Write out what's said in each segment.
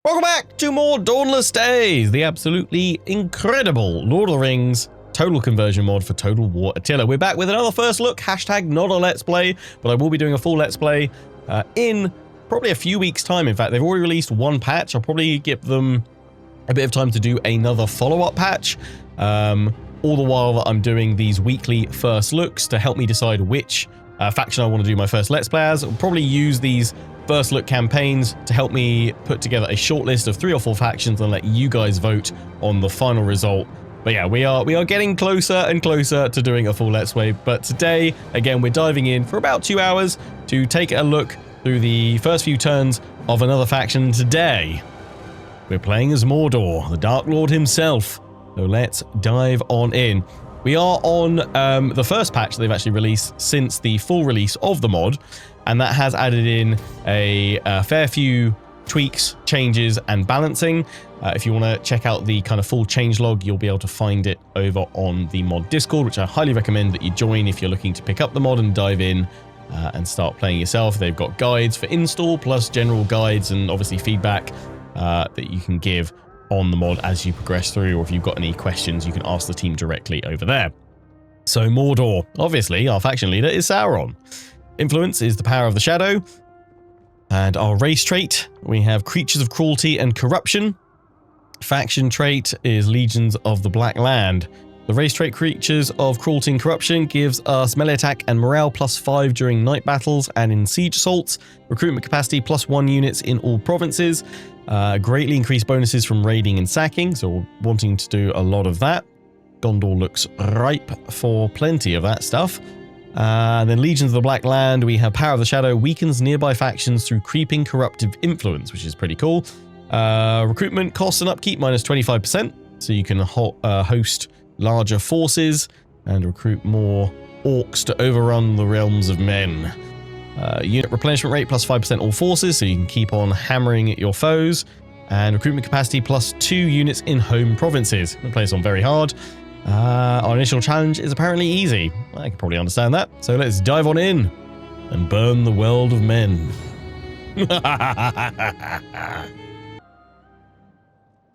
Welcome back to more Dawnless Days, the absolutely incredible Lord of the Rings total conversion mod for Total War Attila. We're back with another first look, hashtag not a let's play, but I will be doing a full let's play in probably a few weeks time. In fact, they've already released one patch. I'll probably give them a bit of time to do another follow-up patch, all the while that I'm doing these weekly first looks to help me decide which faction I want to do my first let's play as. I'll probably use these first look campaigns to help me put together a short list of 3 or 4 factions and let you guys vote on the final result. But yeah, we are getting closer and closer to doing a full let's play. But today, again, we're diving in for about 2 hours to take a look through the first few turns of another faction. Today, we're playing as Mordor, the Dark Lord himself. So let's dive on in. We are on the first patch they've actually released since the full release of the mod, and that has added in a fair few tweaks, changes, and balancing. If you want to check out the kind of full changelog, you'll be able to find it over on the mod Discord, which I highly recommend that you join if you're looking to pick up the mod and dive in and start playing yourself. They've got guides for install, plus general guides and obviously feedback that you can give on the mod as you progress through, or if you've got any questions, you can ask the team directly over there. So Mordor, obviously, our faction leader is Sauron. Influence is the power of the shadow. And our race trait, we have creatures of cruelty and corruption. Faction trait is legions of the Black Land. The race trait creatures of cruelty and corruption gives us melee attack and morale +5 during night battles and in siege assaults. Recruitment capacity +1 units in all provinces. Greatly increased bonuses from raiding and sacking, so we're wanting to do a lot of that. Gondor looks ripe for plenty of that stuff. Then Legions of the Black Land, we have Power of the Shadow, weakens nearby factions through creeping corruptive influence, which is pretty cool. Recruitment costs and upkeep -25%, so you can host larger forces and recruit more orcs to overrun the realms of men. Unit replenishment rate +5% all forces, so you can keep on hammering at your foes. And recruitment capacity +2 units in home provinces. I'm going to play this on very hard. Our initial challenge is apparently easy. I can probably understand that. So let's dive on in and burn the world of men.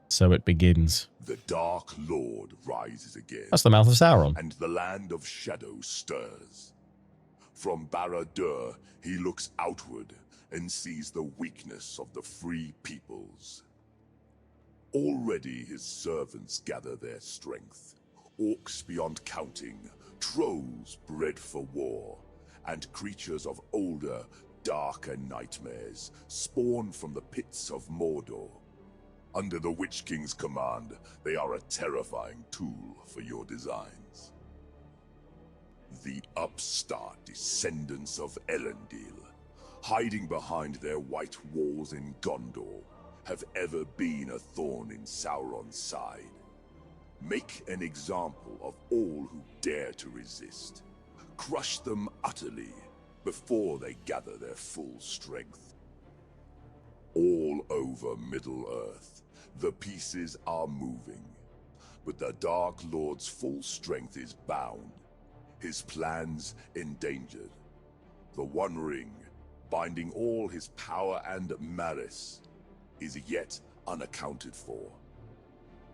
So it begins. The Dark Lord rises again. That's the mouth of Sauron. And the land of shadow stirs. From Barad-dûr, he looks outward and sees the weakness of the free peoples. Already his servants gather their strength. Orcs beyond counting, trolls bred for war, and creatures of older, darker nightmares spawn from the pits of Mordor. Under the Witch King's command, they are a terrifying tool for your designs. The upstart descendants of Elendil, hiding behind their white walls in Gondor, have ever been a thorn in Sauron's side. Make an example of all who dare to resist. Crush them utterly before they gather their full strength. All over Middle-earth, the pieces are moving, but the Dark Lord's full strength is bound, his plans endangered. The One Ring, binding all his power and malice, is yet unaccounted for.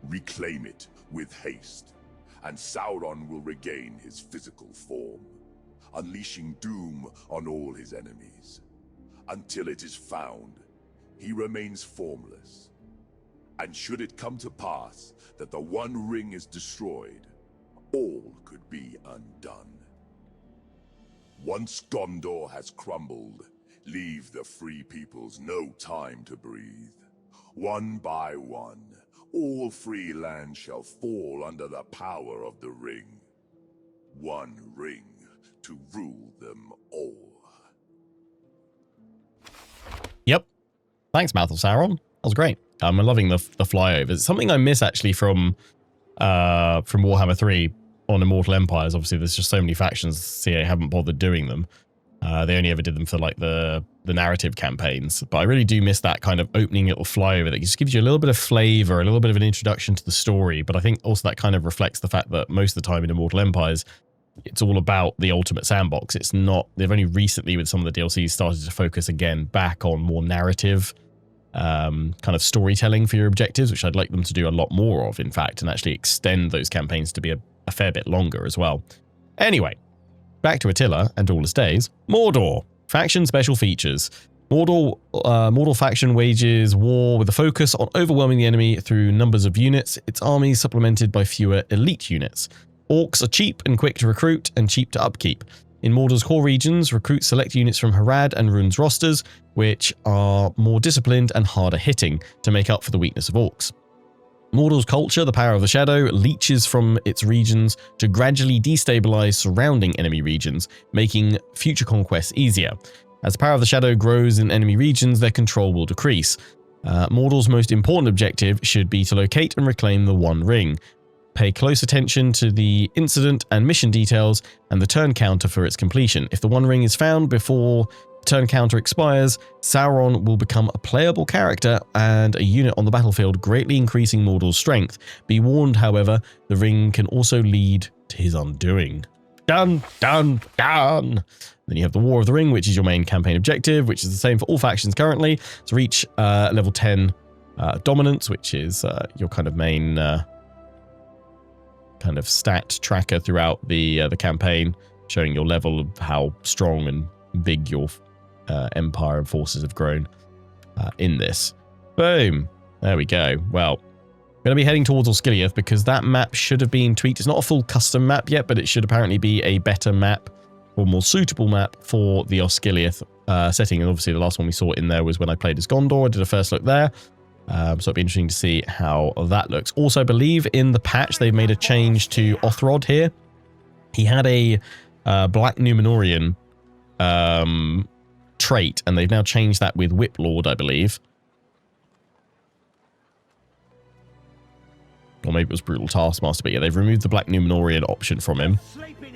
Reclaim it with haste, and Sauron will regain his physical form, unleashing doom on all his enemies. Until it is found, he remains formless. And should it come to pass that the One Ring is destroyed, all could be undone. Once Gondor has crumbled, leave the free peoples no time to breathe. One by one, all free land shall fall under the power of the ring. One ring to rule them all. Yep. Thanks, Mouth of Sauron. That was great. I'm loving the flyovers. It's something I miss actually from Warhammer 3 on Immortal Empires. Obviously, there's just so many factions. CA haven't bothered doing them. They only ever did them for like the narrative campaigns. But I really do miss that kind of opening little flyover that just gives you a little bit of flavor, a little bit of an introduction to the story. But I think also that kind of reflects the fact that most of the time in Immortal Empires, it's all about the ultimate sandbox. It's not, they've only recently with some of the DLCs started to focus again back on more narrative kind of storytelling for your objectives, which I'd like them to do a lot more of, in fact, and actually extend those campaigns to be a fair bit longer as well. Anyway, back to Attila and Dawnless Days. Mordor. Faction special features. Mordor faction wages war with a focus on overwhelming the enemy through numbers of units, its armies supplemented by fewer elite units. Orcs are cheap and quick to recruit and cheap to upkeep. In Mordor's core regions, recruit select units from Harad and Rune's rosters, which are more disciplined and harder hitting to make up for the weakness of orcs. Mordor's culture, the power of the shadow, leeches from its regions to gradually destabilize surrounding enemy regions, making future conquests easier. As the power of the shadow grows in enemy regions, their control will decrease. Mordor's most important objective should be to locate and reclaim the One Ring. Pay close attention to the incident and mission details and the turn counter for its completion. If the One Ring is found before the turn counter expires, Sauron will become a playable character and a unit on the battlefield, greatly increasing Mordor's strength. Be warned, however, the ring can also lead to his undoing. Dun, dun, dun! Then you have the War of the Ring, which is your main campaign objective, which is the same for all factions currently. To reach level 10 dominance, which is your kind of main kind of stat tracker throughout the campaign, showing your level of how strong and big your empire and forces have grown in this. Boom. There we go. Well, I'm going to be heading towards Osgiliath because that map should have been tweaked. It's not a full custom map yet, but it should apparently be a better map or more suitable map for the Osgiliath setting. And obviously the last one we saw in there was when I played as Gondor. I did a first look there. So it'll be interesting to see how that looks. Also, I believe in the patch they've made a change to Othrod here. He had a Black Numenorian trait, and they've now changed that with Whiplord, I believe. Or maybe it was Brutal Taskmaster, but yeah, they've removed the Black Numenorian option from him.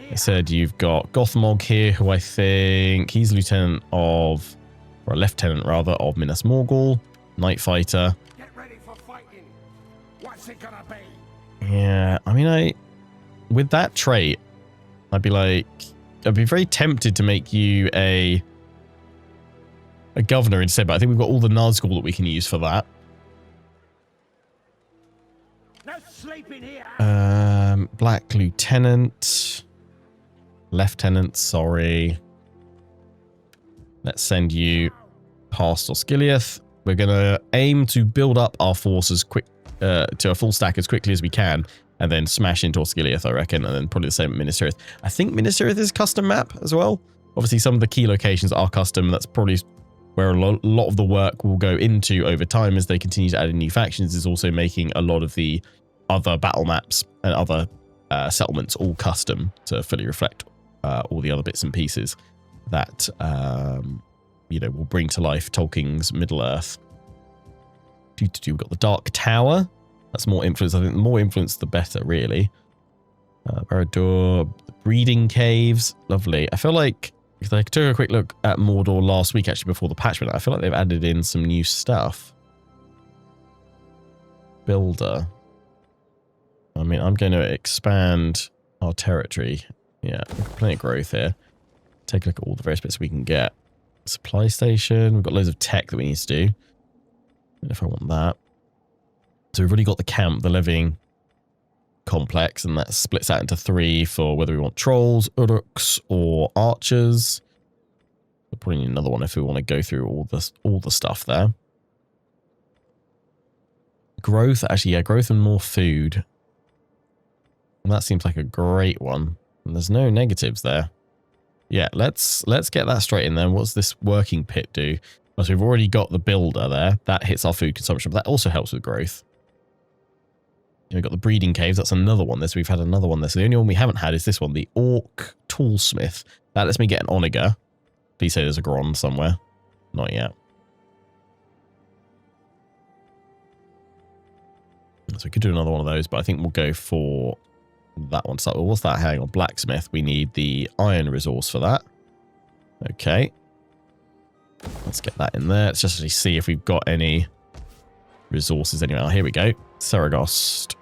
They said you've got Gothmog here, who I think he's a lieutenant of, or a lieutenant rather, of Minas Morgul, Night Fighter. Get ready for fighting. What's it gonna be? Yeah, I mean, with that trait, I'd be very tempted to make you a governor instead, but I think we've got all the Nazgul that we can use for that. No sleeping here. Black Lieutenant. Lieutenant, sorry. Let's send you past Osgiliath. We're going to aim to build up our forces to a full stack as quickly as we can, and then smash into Osgiliath, I reckon, and then probably the same at Minas Tirith. I think Minas Tirith is custom map as well. Obviously, some of the key locations are custom. That's probably where a lot of the work will go into over time as they continue to add in new factions, is also making a lot of the other battle maps and other settlements all custom to fully reflect all the other bits and pieces that will bring to life Tolkien's Middle-earth. We've got the Dark Tower. That's more influence. I think the more influence, the better, really. Barad-dûr, the Breeding Caves. Lovely. I feel like, if I took a quick look at Mordor last week, actually, before the patch went out, I feel like they've added in some new stuff. Builder. I mean, I'm going to expand our territory. Yeah, plenty of growth here. Take a look at all the various bits we can get. Supply station. We've got loads of tech that we need to do. I don't know if I want that. So we've already got the camp, the levying complex, and that splits out into 3 for whether we want trolls, uruks, or archers. We'll probably need another one if we want to go through all the stuff there. Growth, actually, yeah, growth and more food. And that seems like a great one. And there's no negatives there. Yeah, let's get that straight in there. What's this working pit do? Well, so we've already got the builder there. That hits our food consumption, but that also helps with growth. We've got the breeding caves. That's another one. We've had another one there. So the only one we haven't had is this one, the Orc Toolsmith. That lets me get an Onager. Please say there's a Gron somewhere. Not yet. So we could do another one of those, but I think we'll go for that one. So what's that? Hang on, blacksmith. We need the iron resource for that. Okay. Let's get that in there. Let's just actually see if we've got any resources anyway. Oh, here we go. Saragost.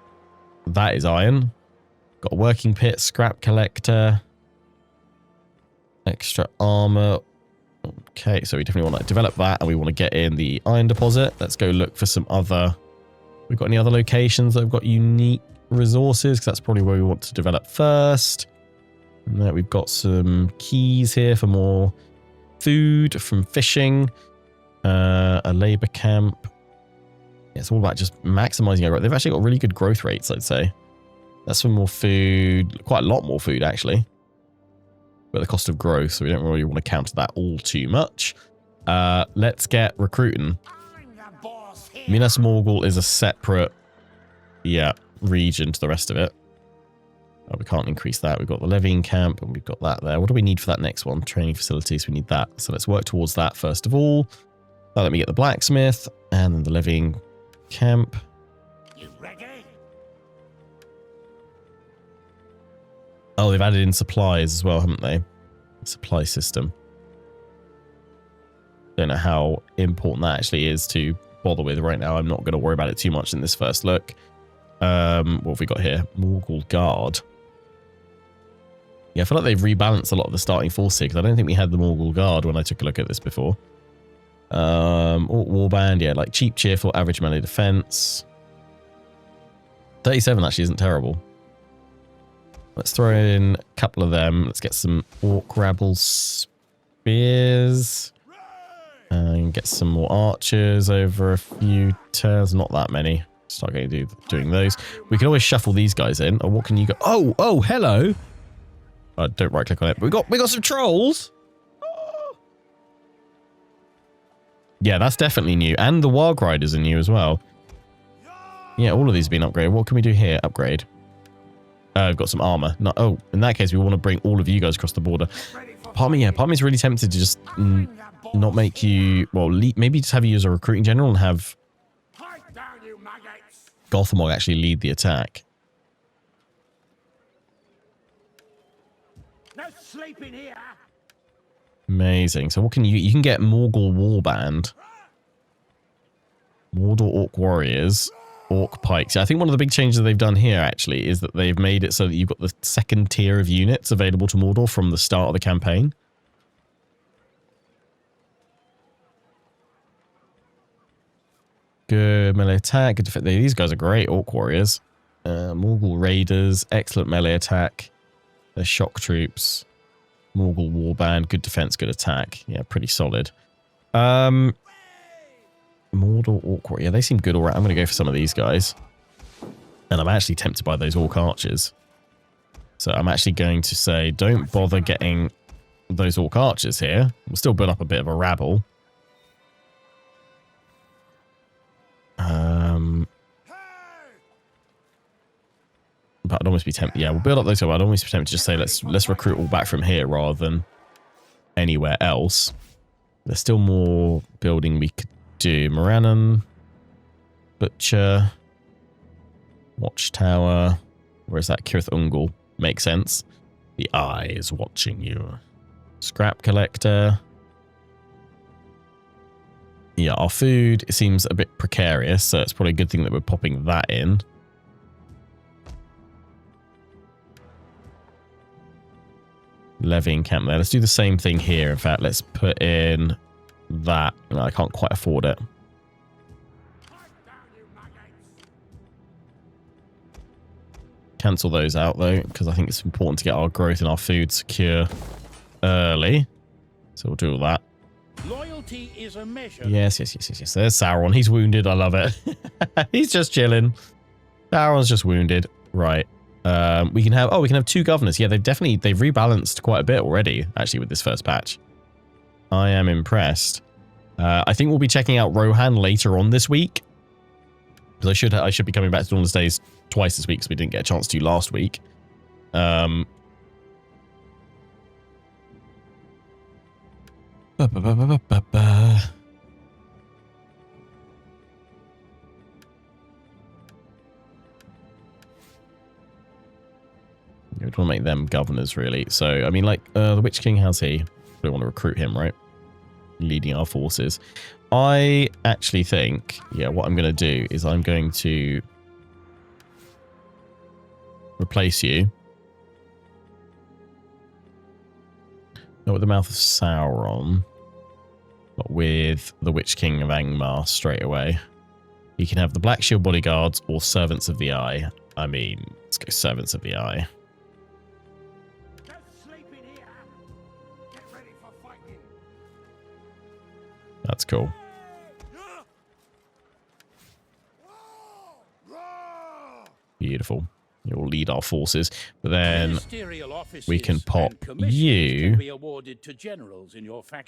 That is iron. Got a working pit, scrap collector, extra armor. Okay, so we definitely want to develop that, and we want to get in the iron deposit. Let's go look for some other... We've got any other locations that have got unique resources? Because that's probably where we want to develop first. And there we've got some keys here for more food from fishing. A labour camp. Yeah, it's all about just maximizing our growth. They've actually got really good growth rates, I'd say. That's for more food. Quite a lot more food, actually. But the cost of growth, so we don't really want to counter that all too much. Let's get recruiting. Minas Morgul is a separate, region to the rest of it. Oh, we can't increase that. We've got the levying camp, and we've got that there. What do we need for that next one? Training facilities, we need that. So let's work towards that first of all. That'll let me get the blacksmith, and then the levying camp. You ready? Oh, they've added in supplies as well, haven't they? The supply system. Don't know how important that actually is to bother with right now. I'm not going to worry about it too much in this first look. What have we got here? Morgul Guard. Yeah, I feel like they've rebalanced a lot of the starting force here, because I don't think we had the Morgul Guard when I took a look at this before. Warband, yeah, like cheap, cheerful, average melee defense. 37 actually isn't terrible. Let's throw in a couple of them. Let's get some orc rabble spears. And get some more archers over a few turns. Not that many. Start going to doing those. We can always shuffle these guys in. Or what can you go? Oh, hello. Don't right click on it. We got some trolls. Yeah, that's definitely new. And the Warg Riders are new as well. Yeah, all of these have been upgraded. What can we do here? Upgrade. We've got some armor. No, oh, in that case, we want to bring all of you guys across the border. Part of me is really tempted to just not make you... Well, maybe just have you as a recruiting general and have Gothamog actually lead the attack. No sleeping here. Amazing. So what can you can get Morgul Warband, Mordor Orc Warriors, Orc Pikes. Yeah, I think one of the big changes they've done here actually is that they've made it so that you've got the second tier of units available to Mordor from the start of the campaign. Good melee attack. Good defense. These guys are great Orc Warriors. Morgul Raiders, excellent melee attack. They're shock troops. Morgul Warband, good defense, good attack. Yeah, pretty solid. Mordor Orc Warrior. Yeah, they seem good alright. I'm going to go for some of these guys. And I'm actually tempted by those Orc Archers. So I'm actually going to say, don't bother getting those Orc Archers here. We'll still build up a bit of a rabble. But I'd almost be tempted. Yeah, we'll build up those. I'd almost be tempted to just say let's recruit all back from here rather than anywhere else. There's still more building we could do. Morannon, Butcher, Watchtower. Where's that? Tirith Ungol. Makes sense. The eye is watching you. Scrap collector. Yeah, our food, it seems a bit precarious, so it's probably a good thing that we're popping that in. Levying camp there. Let's do the same thing here. In fact, let's put in that. No, I can't quite afford it. Cancel those out, though, because I think it's important to get our growth and our food secure early. So we'll do all that. Loyalty is a measure. Yes. There's Sauron. He's wounded. I love it. He's just chilling. Sauron's just wounded. Right. We can have two governors. Yeah, they've rebalanced quite a bit already, actually, with this first patch. I am impressed. I think we'll be checking out Rohan later on this week. Because I should be coming back to Dawnless Days twice this week, because we didn't get a chance to last week. We want to make them governors, really. So, I mean, like, the Witch King, how's he? We want to recruit him, right? Leading our forces. I actually think, yeah, what I'm going to do is I'm going to replace you. Not with the Mouth of Sauron. but with the Witch King of Angmar straight away. You can have the Black Shield Bodyguards or Servants of the Eye. I mean, let's go Servants of the Eye. That's cool. Beautiful. You'll lead our forces. But then we can pop you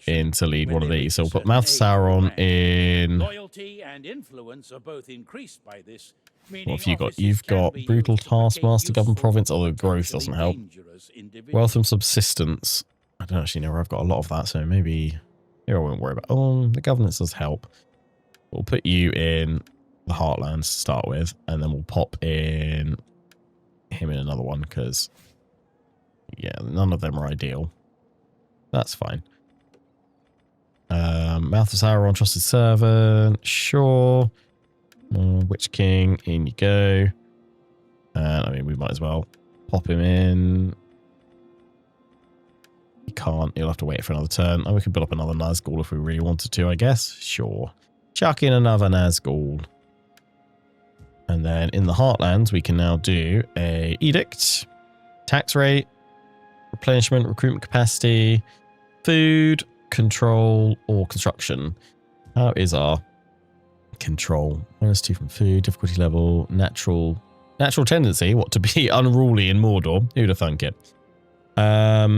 in to lead one of these. So we'll put Mouth of Sauron in. Loyalty and influence are both increased by this. What have you got? You've got Brutal Taskmaster, Govern Province, although growth doesn't help. Wealth and Subsistence. I don't actually know where I've got a lot of that, so maybe here I won't worry about. Oh, the governance does help. We'll put you in the Heartlands to start with, and then we'll pop in him in another one, because yeah, none of them are ideal. That's fine. Mouth of Sauron, Trusted Servant, sure. Witch King, in you go. And I mean, we might as well pop him in. You can't, you'll have to wait for another turn. Oh, we could build up another Nazgul if we really wanted to, I guess. Sure. Chuck in another Nazgul. And then in the Heartlands, we can now do a Edict, tax rate, replenishment, recruitment capacity, food, control, or construction. How is our control? -2 from food, difficulty level, natural tendency, what, to be unruly in Mordor? Who'd have thunk it? I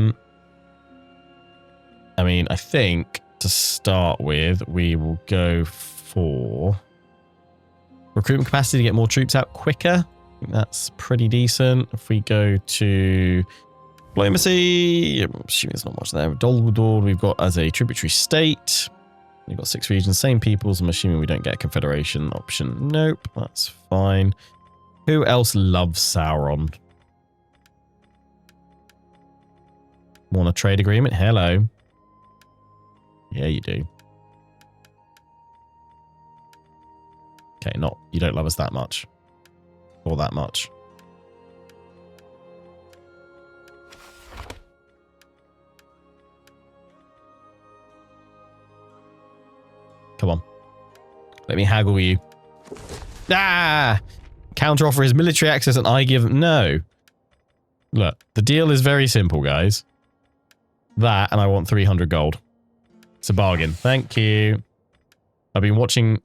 mean, I think to start with, we will go for recruitment capacity to get more troops out quicker. I think that's pretty decent. If we go to diplomacy, I'm assuming there's not much there. Gondor, we've got as a tributary state. We've got 6 regions, same peoples. I'm assuming we don't get a confederation option. Nope, that's fine. Who else loves Sauron? Want a trade agreement? Hello. Yeah, you do. Okay, you don't love us that much. Or that much. Come on. Let me haggle you. Ah! Counter offer is military access and I give... No. Look, the deal is very simple, guys. That, and I want 300 gold. It's a bargain. Thank you. I've been watching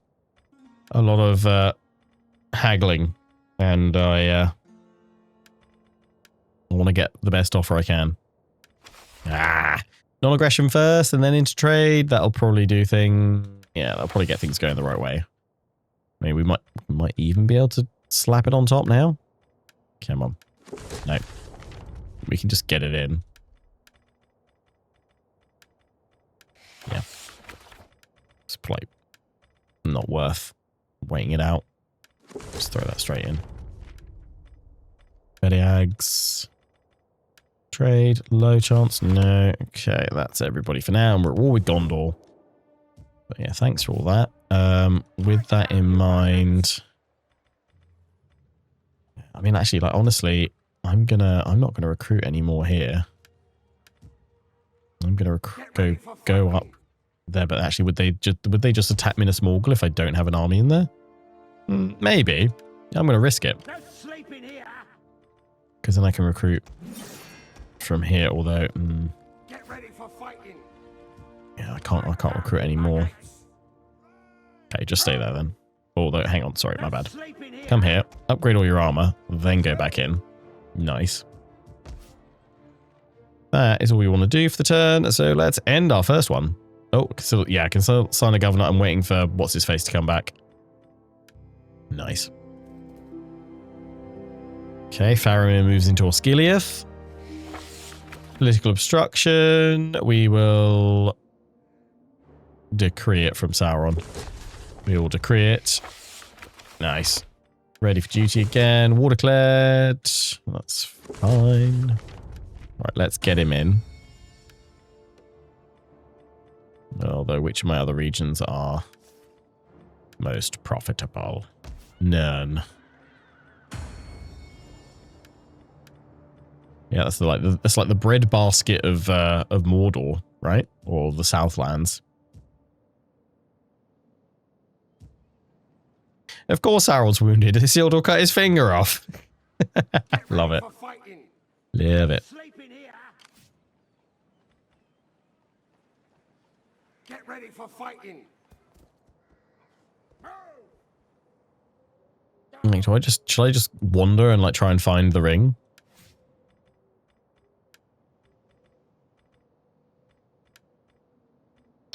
a lot of haggling, and I want to get the best offer I can. Non-aggression first, and then into trade. That'll probably do things. Yeah, that'll probably get things going the right way. I mean, we might even be able to slap it on top now. Come on. No. We can just get it in. Yeah. It's like not worth waiting it out. Just throw that straight in. Bediags. Trade. Low chance. No. Okay, that's everybody for now. And we're all with Gondor. But yeah, thanks for all that. With that in mind, I mean, actually, like, honestly, I'm not gonna recruit any more here. I'm gonna go up there, but actually, would they just attack Minas Morgul if I don't have an army in there? Maybe. I'm gonna risk it. Because then I can recruit from here, although Get ready for fighting. yeah, I can't recruit anymore. Okay, just stay there then. Although, hang on, sorry, my bad. Come here, upgrade all your armor, then go back in. Nice. That is all we want to do for the turn, so let's end our first one. Oh, so yeah, I can still sign a governor. I'm waiting for what's-his-face to come back. Nice. Okay, Faramir moves into Osgiliath. Political obstruction. We will decree it from Sauron. We will decree it. Nice. Ready for duty again. War declared. That's fine. Right, let's get him in. Although, which of my other regions are most profitable? None. Yeah, that's like the breadbasket of Mordor, right? Or the Southlands. Of course Harold's wounded. Isildur cut his finger off. Love it. Love it. Get ready for fighting. Like, should I just wander and like try and find the ring?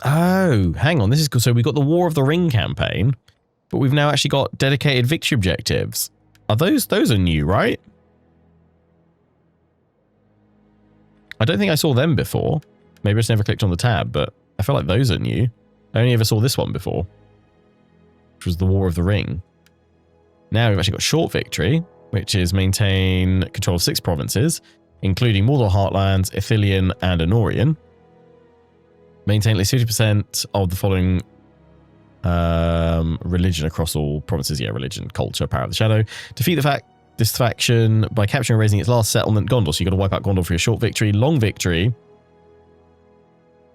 Oh, hang on. This is cool. So we've got the War of the Ring campaign, but we've now actually got dedicated victory objectives. Are those are new, right? I don't think I saw them before. Maybe I just never clicked on the tab, but I feel like those are new. I only ever saw this one before, which was the War of the Ring. Now we've actually got short victory, which is maintain control of 6 provinces, including Mordor Heartlands, Ithilien, and Anorian. Maintain at least 50% of the following religion across all provinces. Yeah, religion, culture, power of the shadow. Defeat this faction by capturing and raising its last settlement, Gondor. So you've got to wipe out Gondor for your short victory. Long victory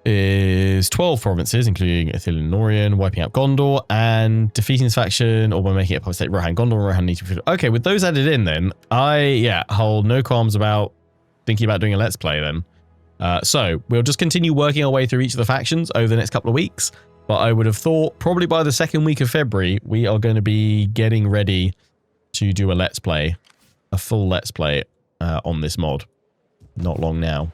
is 12 provinces, including Ithilien and Anorian, wiping out Gondor, and defeating this faction, or by making it a public state, Rohan, Gondor, and Rohan need to be... Okay, with those added in then, I hold no qualms about thinking about doing a Let's Play then. So, we'll just continue working our way through each of the factions over the next couple of weeks, but I would have thought probably by the second week of February, we are going to be getting ready to do a Let's Play, a full Let's Play on this mod. Not long now.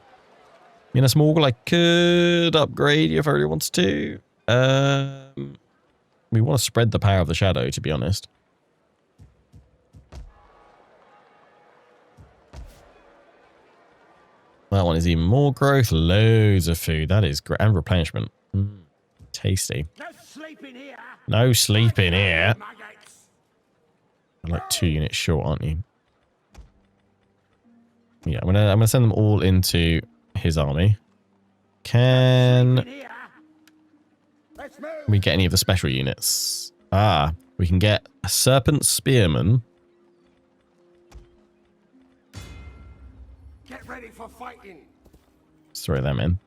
Minas Morgul, I could upgrade if I really wants to. We want to spread the power of the shadow, to be honest. That one is even more growth. Loads of food. That is great. And replenishment. Tasty. No sleep in here. No sleep in here. I'm like 2 units short, aren't you? Yeah, I'm gonna send them all into his army. Can we get any of the special units? Ah, we can get a serpent spearman. Get ready for fighting. Let's throw them in.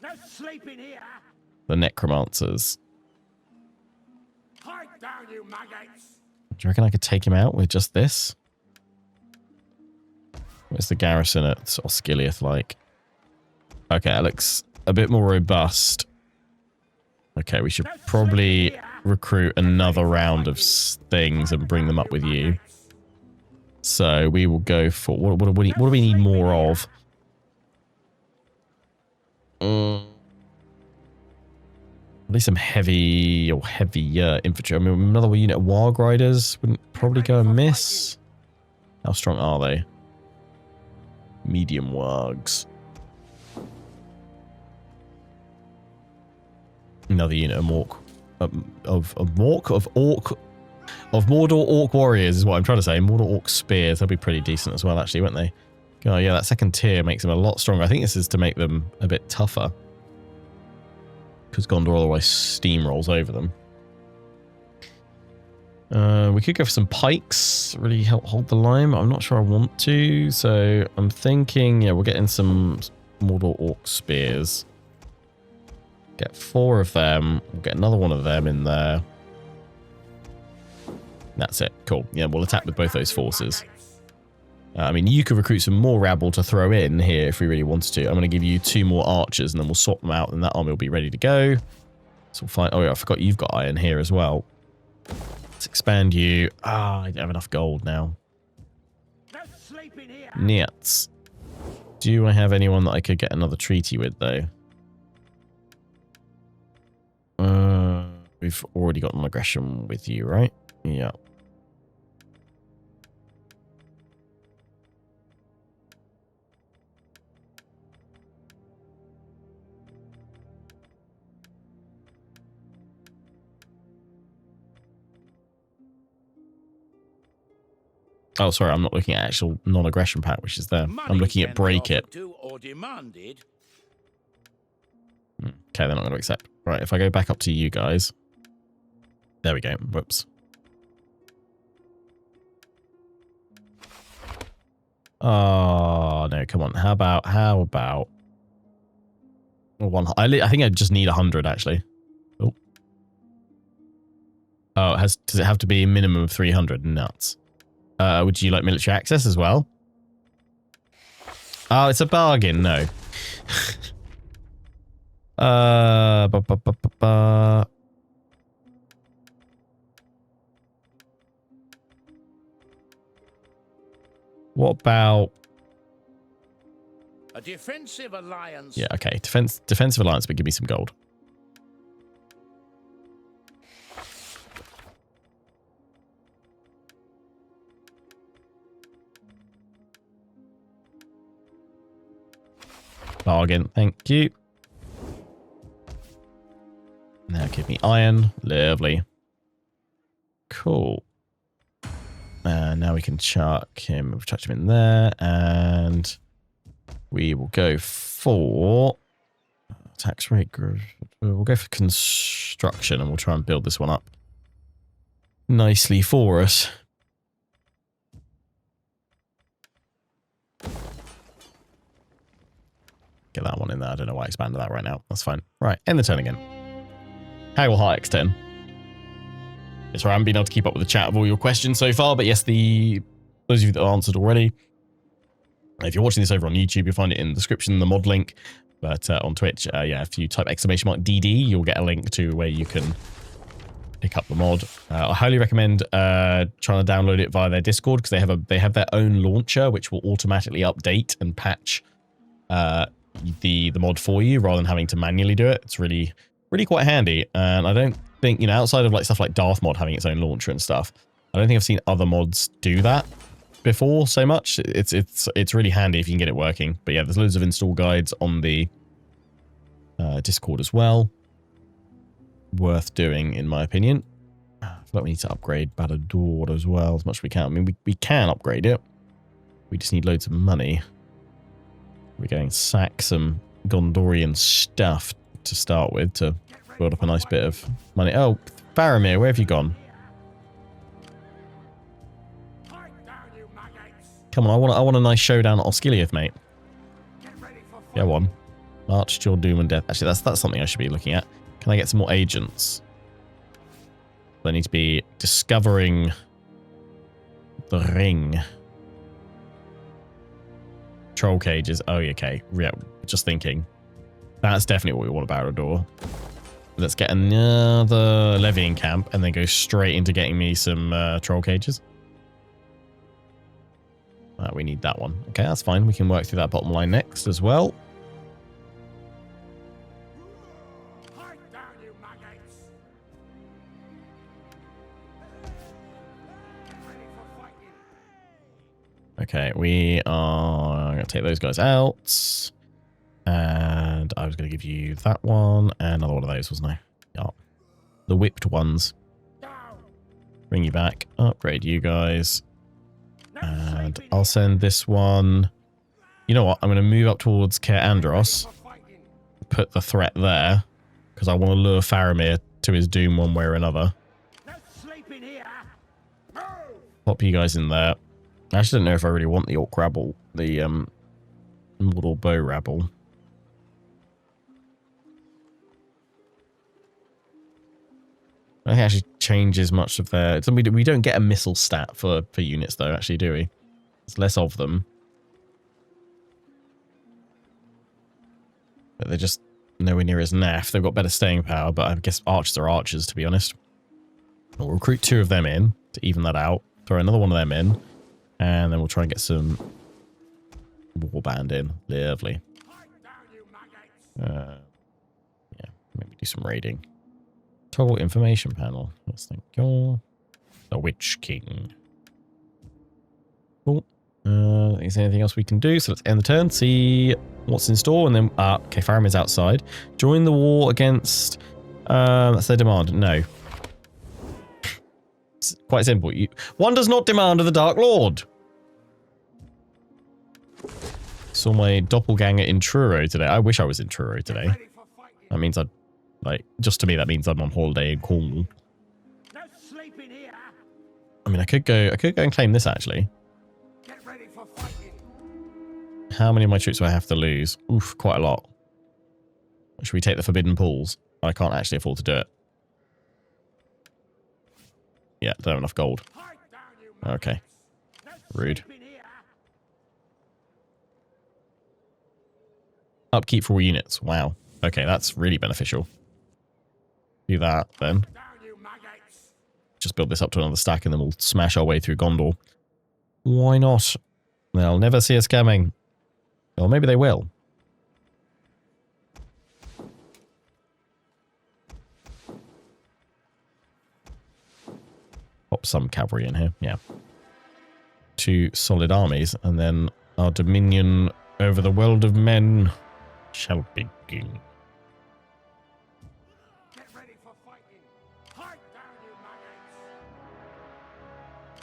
No sleep in here. The necromancers. Hide down, you maggots. Do you reckon I could take him out with just this? Where's the garrison at Osgiliath like? Okay, that looks a bit more robust. Okay, we should probably recruit another round of things and bring them up with you. So we will go for... What do we need more of? At least some heavy or heavier infantry. I mean, another unit of Warg Riders wouldn't probably go amiss. How strong are they? Medium Wargs. Another unit of Mordor Orc Warriors is what I'm trying to say. Mordor Orc Spears. They'll be pretty decent as well, actually, won't they? Oh, yeah, that second tier makes them a lot stronger. I think this is to make them a bit tougher, because Gondor otherwise steamrolls over them. We could go for some pikes, really help hold the line. I'm not sure I want to, so I'm thinking, yeah, we'll get in some Mordor Orc Spears. Get 4 of them. We'll get another one of them in there. That's it. Cool. Yeah, we'll attack with both those forces. I mean, you could recruit some more rabble to throw in here if we really wanted to. I'm going to give you 2 more archers, and then we'll swap them out, and that army will be ready to go. So we'll find... Oh, yeah, I forgot you've got iron here as well. Let's expand you. Ah, I don't have enough gold now. Nits. Do I have anyone that I could get another treaty with, though? We've already got an aggression with you, right? Yeah. Oh, sorry, I'm not looking at actual non-aggression pact, which is there. I'm looking at break it. Okay, they're not going to accept. Right, if I go back up to you guys. There we go. Whoops. Oh, no, come on. How about one? I think I just need 100, actually. Oh. Oh, does it have to be a minimum of 300? Nuts. Would you like military access as well? Oh, it's a bargain. No. What about... A defensive alliance. Yeah, okay. Defensive alliance, but give me some gold. Bargain. Thank you. Now give me iron. Lovely. Cool. Now we can chuck him. We've chucked him in there. And we will go for tax rate. We'll go for construction and we'll try and build this one up nicely for us. Get that one in there. I don't know why I expanded that right now. That's fine. Right, end the turn again. Haggle Heart X10. It's right, I haven't been able to keep up with the chat of all your questions so far, but yes, those of you that answered already. If you're watching this over on YouTube, you'll find it in the description, the mod link. But on Twitch, yeah, if you type !DD, you'll get a link to where you can pick up the mod. I highly recommend trying to download it via their Discord because they have their own launcher which will automatically update and patch the mod for you rather than having to manually do it. It's really quite handy, and I don't think, you know, outside of like stuff like Darth Mod having its own launcher and stuff, I don't think I've seen other mods do that before so much. It's really handy if you can get it working. But yeah, there's loads of install guides on the Discord as well. Worth doing, in my opinion. I feel like we need to upgrade Barad-dûr as well as much as we can. I mean, we can upgrade it. We just need loads of money. We're going to sack some Gondorian stuff to start with to build up a nice bit of money. Oh, Faramir, where have you gone? Come on, I want a nice showdown at Osgiliath, mate. Go on. March to your doom and death. Actually, that's something I should be looking at. Can I get some more agents? I need to be discovering the ring. Troll cages. Oh, okay. Yeah, just thinking. That's definitely what we want about Barad-dûr. Let's get another levying camp and then go straight into getting me some troll cages. We need that one. Okay, that's fine. We can work through that bottom line next as well. Okay, we are going to take those guys out. And I was going to give you that one and another one of those, wasn't I? Yeah. The whipped ones. Bring you back. Upgrade you guys. And I'll send this one. You know what? I'm going to move up towards Caer Andros. Put the threat there. Because I want to lure Faramir to his doom one way or another. Pop you guys in there. I actually don't know if I really want the Orc Rabble. The Mordor Bow Rabble. I don't think it actually changes much of their... We don't get a missile stat for units, though, actually, do we? There's less of them. But they're just nowhere near as naff. They've got better staying power, but I guess archers are archers, to be honest. We'll recruit 2 of them in to even that out. Throw another one of them in. And then we'll try and get some warband in. Lovely. Yeah, maybe do some raiding. Toggle information panel. Let's think. You're the Witch King. Cool. Is there anything else we can do? So let's end the turn, see what's in store, and then okay, Faramir's outside. Join the war against that's their demand. No. It's quite simple. One does not demand of the Dark Lord. Saw my doppelganger in Truro today. I wish I was in Truro today. That means I'd, like, just to me, that means I'm on holiday in Cornwall. I mean, I could go and claim this, actually. How many of my troops do I have to lose? Oof, quite a lot. Should we take the Forbidden Pools? I can't actually afford to do it. Yeah, don't have enough gold. Hide down, you Okay. maggots. Rude. Sleep in here. Upkeep for all units. Wow. Okay, that's really beneficial. Do that then. Down, you maggots. Just build this up to another stack and then we'll smash our way through Gondor. Why not? They'll never see us coming. Or maybe they will. Pop some cavalry in here. Yeah. 2 solid armies. And then our dominion over the world of men shall begin. Get ready for fighting. Hide down, you maggots.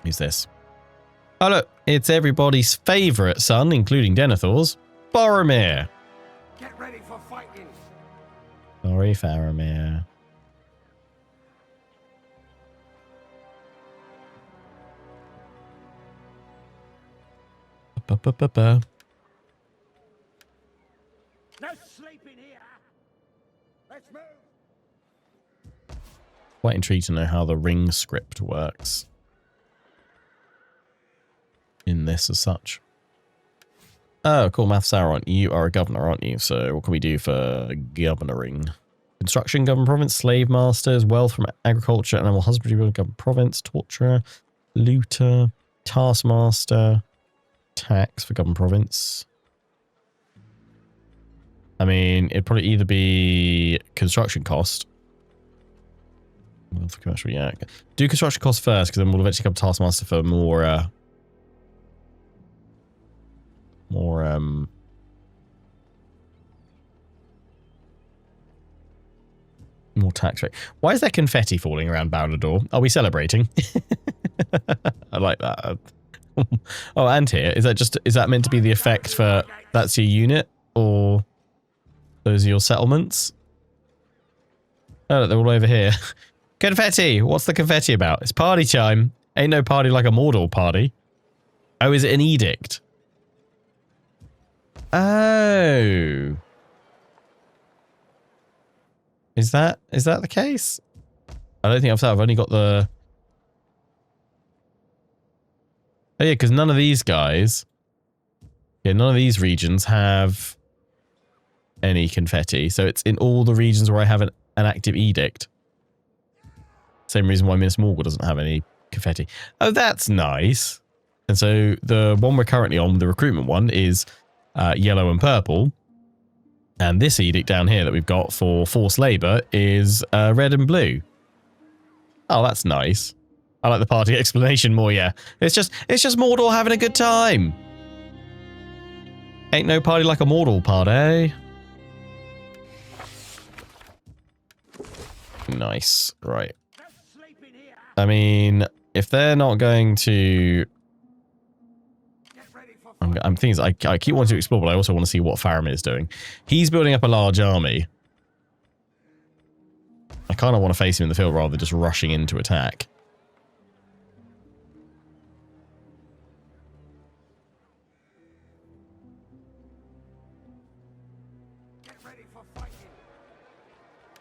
Who's this? Oh look, it's everybody's favourite son, including Denethor's, Boromir. Get ready for fighting. Sorry, Faramir. Ba-ba-ba-ba. No sleeping here. Let's move. Quite intrigued to know how the ring script works in this as such. Oh, cool, Math Sauron. You are a governor, aren't you? So what can we do for governoring? Construction, govern province, slave masters, wealth from agriculture, animal husbandry, govern province, torturer, looter, taskmaster, tax for govern province. I mean, it'd probably either be construction cost. For commercial, yeah. Do construction cost first, because then we'll eventually come to taskmaster for more tax rate. Why is there confetti falling around Bowlador? Are we celebrating? I like that. Oh, and here, is that meant to be the effect for that's your unit, or those are your settlements? Oh, look, they're all over here. Confetti! What's the confetti about? It's party time. Ain't no party like a Mordor party. Oh, is it an edict? Oh. Is that the case? I don't think I've only got the... Oh yeah, because none of these guys... Yeah, none of these regions have any confetti. So it's in all the regions where I have an active edict. Same reason why Minas Morgul doesn't have any confetti. Oh, that's nice. And so the one we're currently on, the recruitment one, is yellow and purple. And this edict down here that we've got for forced labour is red and blue. Oh, that's nice. I like the party explanation more, yeah. It's just Mordor having a good time. Ain't no party like a Mordor party. Nice. Right. I mean, if they're not going to... I'm thinking I keep wanting to explore, but I also want to see what Faramir is doing. He's building up a large army. I kind of want to face him in the field rather than just rushing in to attack.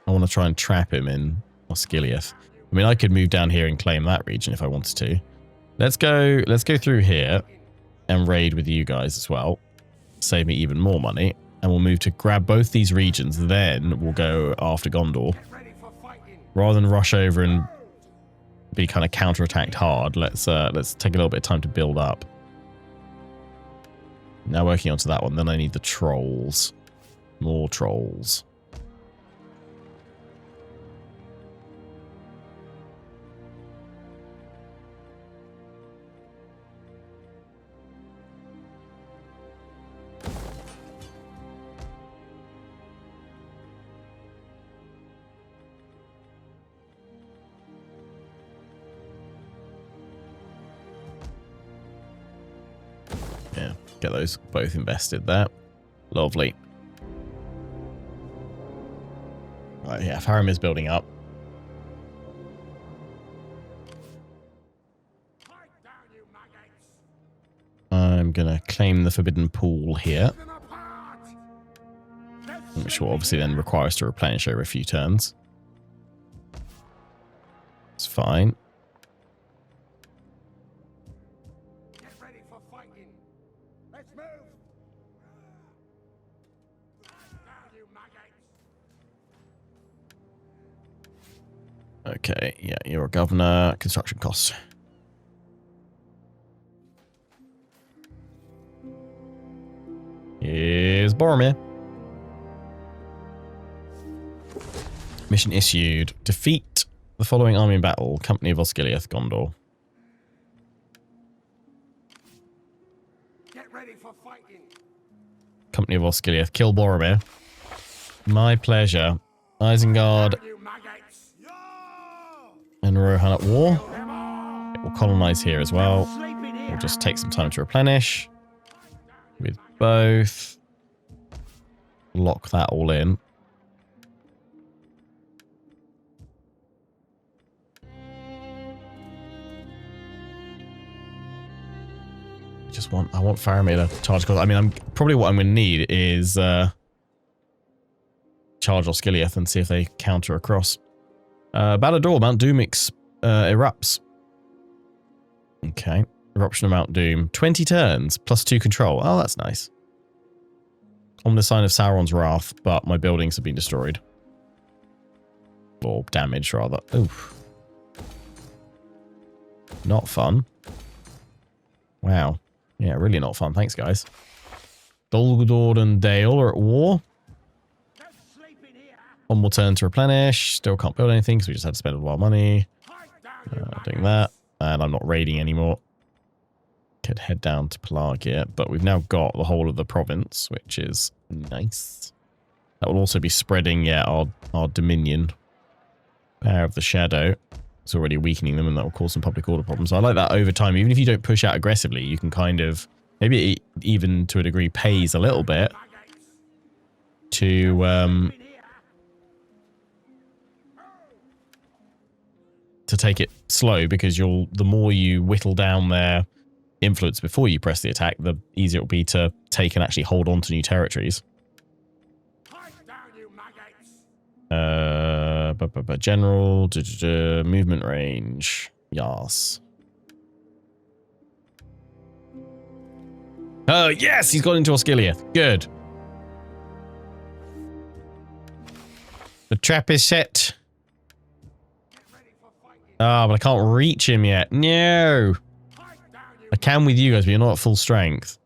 I want to try and trap him in Osgiliath. I mean, I could move down here and claim that region if I wanted to. Let's go through here and raid with you guys as well. Save me even more money. And we'll move to grab both these regions. Then we'll go after Gondor. Rather than rush over and be kind of counterattacked hard, let's take a little bit of time to build up. Now working onto that one. Then I need the trolls. More trolls. Yeah, get those both invested there. Lovely. Right, yeah, Faramir's building up. I'm going to claim the Forbidden Pool here. Which will obviously then require us to replenish over a few turns. It's fine. ready for fighting. Let's move. Down, you maggots. Okay, yeah, you're a governor. Construction costs. Here's Boromir. Mission issued. Defeat the following army in battle. Company of Osgiliath, Gondor. Get ready for fighting. Company of Osgiliath. Kill Boromir. My pleasure. Isengard You maggots. and Rohan at war. We'll colonize here as well. Sleep in here. We'll just take some time to replenish. With both. Lock that all in. I want Faramir to charge. I mean, probably what I'm going to need is charge Osgiliath and see if they counter across. Balador, Mount Doom erupts. Okay. Eruption of Mount Doom. 20 turns, +2 control. Oh, that's nice. Ominous sign of Sauron's wrath, but my buildings have been destroyed. Or damaged, rather. Oof. Not fun. Wow. Yeah, really not fun. Thanks, guys. Dol Guldur and Dale are at war. Sleep in here. One more turn to replenish. Still can't build anything because we just had to spend a lot of money. Hide down, you Doing that. And I'm not raiding anymore. Could head down to Pelagia, but we've now got the whole of the province, which is nice. That will also be spreading, yeah, our dominion. Power of the Shadow. It's already weakening them, and that will cause some public order problems. So I like that over time. Even if you don't push out aggressively, you can kind of, maybe it even to a degree pays a little bit to take it slow, because the more you whittle down their influence before you press the attack, the easier it will be to take and actually hold on to new territories. Hide down, you maggots. General, movement range. Yas. Oh, yes! He's got into Osgiliath. Good. The trap is set. Ah, but I can't reach him yet. No! I can with you guys, but you're not at full strength.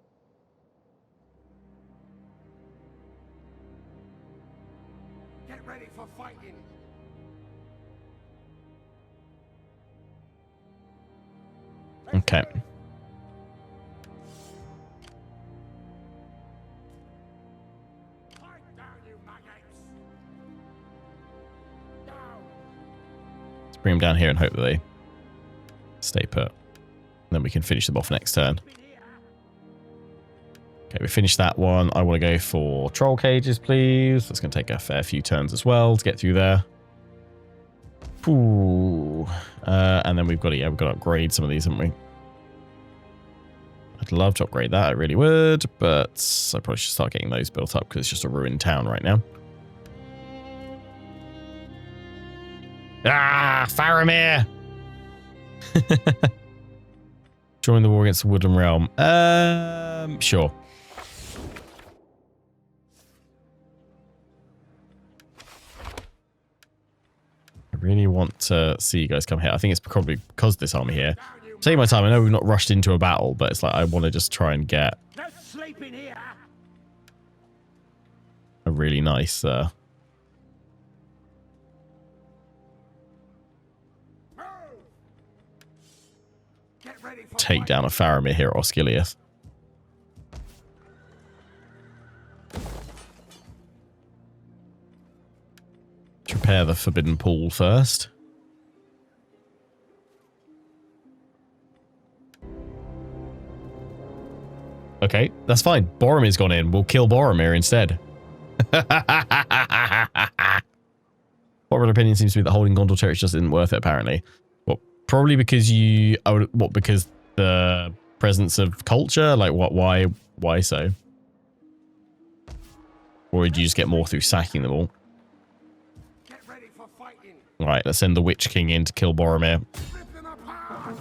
Get ready for fighting. Okay. Hide down, you maggots. Down. Let's bring them down here and hope that they stay put. Then we can finish them off next turn. Okay, we finished that one. I want to go for troll cages, please. That's going to take a fair few turns as well to get through there. Ooh. And then we've got to upgrade some of these, haven't we? I'd love to upgrade that. I really would, but I probably should start getting those built up because it's just a ruined town right now. Ah, Faramir! Join the war against the Woodland Realm. Sure. I really want to see you guys come here. I think it's probably because of this army here. Take my time. I know we've not rushed into a battle, but it's like I want to just try and get Let's sleep in here. a really nice Get ready for take down of Faramir here at Osgiliath. Let's repair the Forbidden Pool first. Okay, that's fine. Boromir's gone in. We'll kill Boromir instead. Popular opinion seems to be that holding Gondor territory just isn't worth it, apparently. Well, probably because because the presence of culture? Like, what? Why so? Or did you just get more through sacking them all? Get ready for fighting. Right, let's send the Witch King in to kill Boromir. Rip them apart.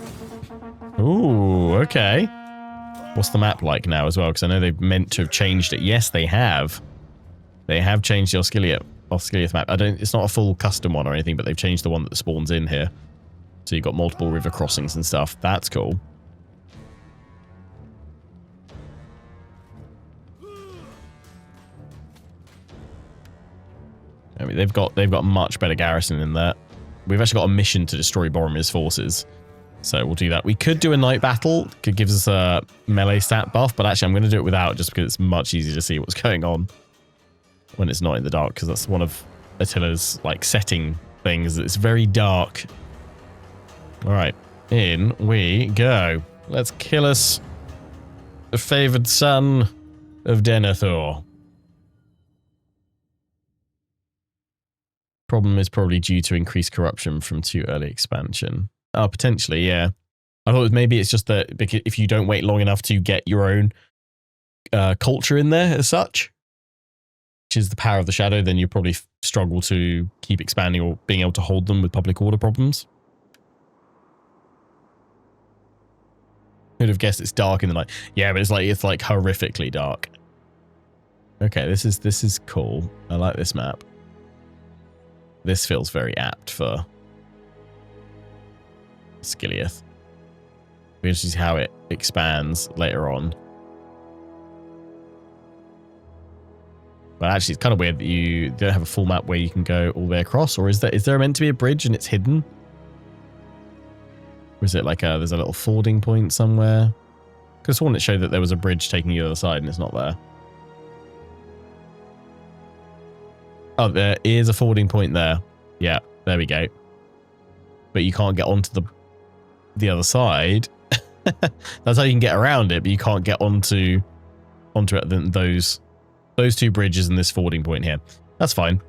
Ooh, okay. What's the map like now as well? Because I know they've meant to have changed it. Yes, they have. They have changed the Osgiliath map. It's not a full custom one or anything, but they've changed the one that spawns in here. So you've got multiple river crossings and stuff. That's cool. I mean, they've got a much better garrison in there. We've actually got a mission to destroy Boromir's forces. So we'll do that. We could do a night battle. Could give us a melee stat buff, but actually I'm going to do it without just because it's much easier to see what's going on when it's not in the dark, because that's one of Attila's like setting things. It's very dark. All right, in we go. Let's kill us the favored son of Denethor. Problem is probably due to increased corruption from too early expansion. Oh, potentially, yeah. I thought maybe it's just that if you don't wait long enough to get your own culture in there as such, which is the power of the shadow, then you probably struggle to keep expanding or being able to hold them with public order problems. Who'd have guessed it's dark in the night? Yeah, but it's like horrifically dark. Okay, this is cool. I like this map. This feels very apt for Osgiliath. We'll see how it expands later on. But actually, it's kind of weird that you don't have a full map where you can go all the way across, or is there meant to be a bridge and it's hidden? Or is it like there's a little fording point somewhere? Because I wanted to show that there was a bridge taking you to the other side and it's not there. Oh, there is a fording point there. Yeah, there we go. But you can't get onto the other side. That's how you can get around it, but you can't get onto it. Then those two bridges and this fording point here. That's fine.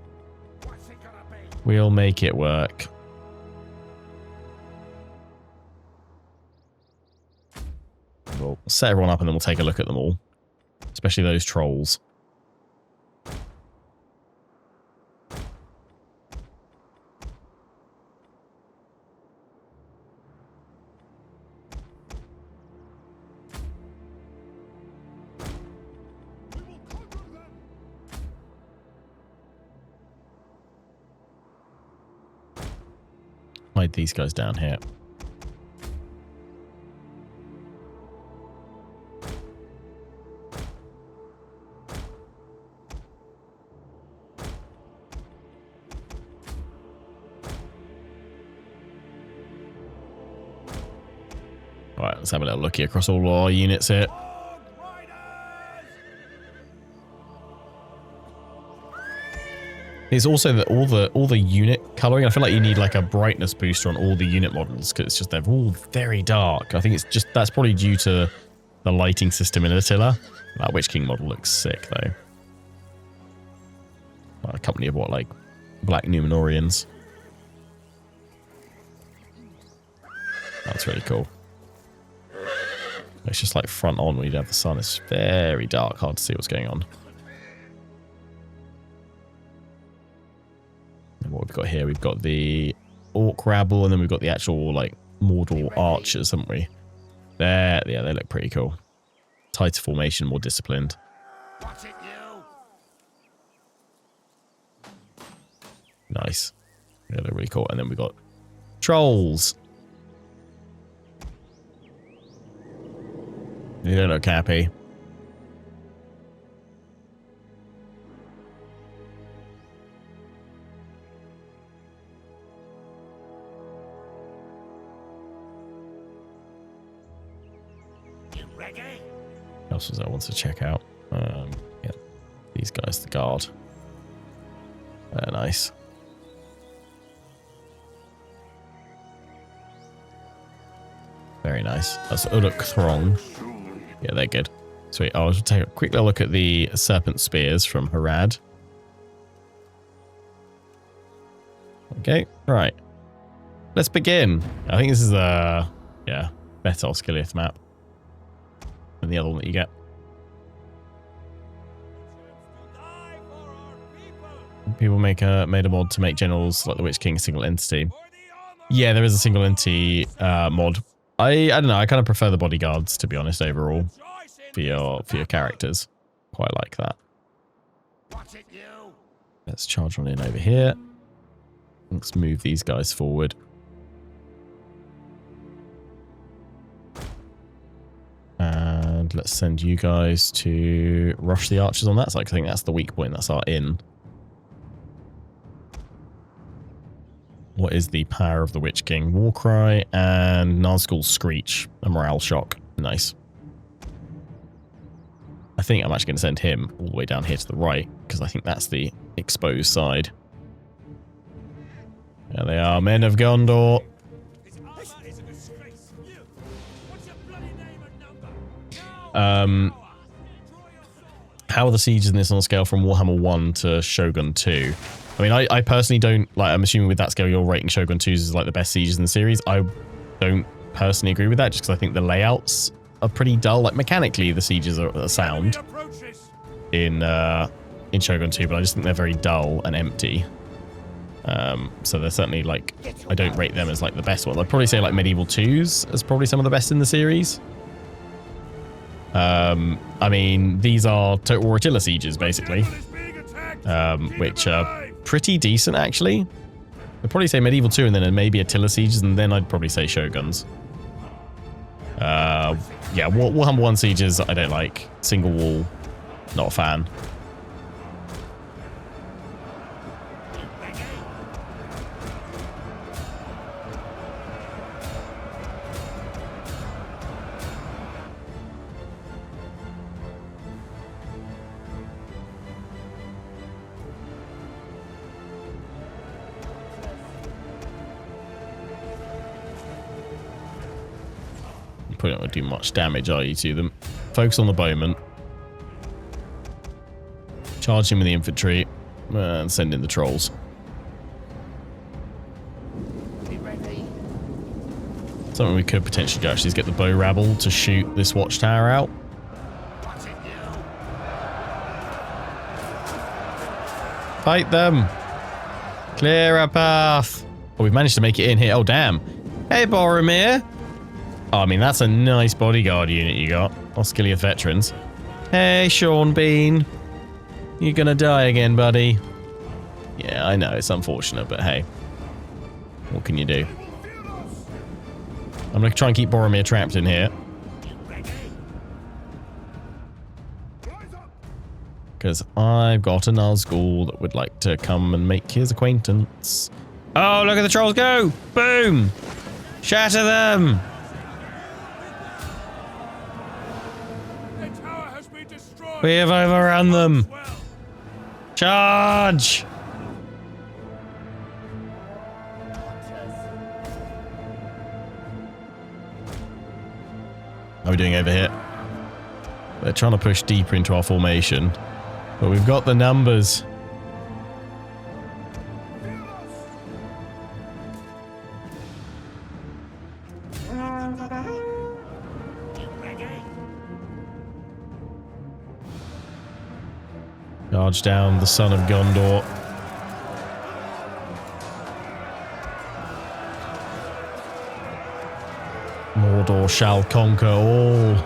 We'll make it work. We'll set everyone up and then we'll take a look at them all. Especially those trolls. Hide these guys down here. Alright, let's have a little look here across all our units here. It's also that all the unit coloring. I feel like you need like a brightness booster on all the unit models because it's just they're all very dark. I think it's just that's probably due to the lighting system in Attila. That Witch King model looks sick though. Like a company of what, like Black Numenorians. That's really cool. It's just like front on when you have the sun. It's very dark, hard to see what's going on. And what we've got here, we've got the Orc rabble, and then we've got the actual like Mordor archers, haven't we? There, yeah, they look pretty cool. Tighter formation, more disciplined. Nice. Yeah, they're really cool. And then we've got trolls. You don't look happy. What else was I want to check out? Yeah, these guys, the guard. They're nice. Very nice. That's Uluk Throng. Yeah, they're good. Sweet. I'll take a quick little look at the Serpent Spears from Harad. Okay, right. Let's begin. I think this is a better Osgiliath map than the other one that you get. People made a mod to make generals like the Witch King a single entity. Yeah, there is a single entity mod. I don't know. I kind of prefer the bodyguards, to be honest, overall. for your characters. Quite like that. What's it, you? Let's charge on in over here. Let's move these guys forward. And let's send you guys to rush the archers on that side. I think that's the weak point. That's our inn. What is the power of the Witch King? Warcry and Nazgul's Screech. A morale shock. Nice. I think I'm actually going to send him all the way down here to the right, because I think that's the exposed side. There they are, men of Gondor. How are the sieges in this on a scale from Warhammer 1 to Shogun 2? I mean, I personally don't, like, I'm assuming with that scale you're rating Shogun 2s as like the best sieges in the series. I don't personally agree with that, just because I think the layouts are pretty dull. Like, mechanically the sieges are sound in Shogun 2, but I just think they're very dull and empty. So they're certainly, like, I don't rate them as like the best ones. I'd probably say like Medieval 2s as probably some of the best in the series. I mean, these are Total War Attila sieges, basically, which are pretty decent, actually. I'd probably say Medieval 2 and then maybe Attila sieges, and then I'd probably say Shoguns. Yeah, Warhammer 1 sieges, I don't like. Single wall, not a fan. Probably not going to do much damage, are you, to them? Focus on the bowman. Charge him with the infantry. And send in the trolls. Something we could potentially do actually is get the bow rabble to shoot this watchtower out. Fight them! Clear a path! Oh, we've managed to make it in here. Oh, damn. Hey, Boromir! Oh, I mean, that's a nice bodyguard unit you got. Osgiliath veterans. Hey, Sean Bean. You're gonna die again, buddy. Yeah, I know. It's unfortunate, but hey. What can you do? I'm gonna try and keep Boromir trapped in here. Because I've got a Nazgul that would like to come and make his acquaintance. Oh, look at the trolls go! Boom! Shatter them! We have overrun them. Charge! How are we doing over here? They're trying to push deeper into our formation, but we've got the numbers. Charge down the son of Gondor. Mordor shall conquer all.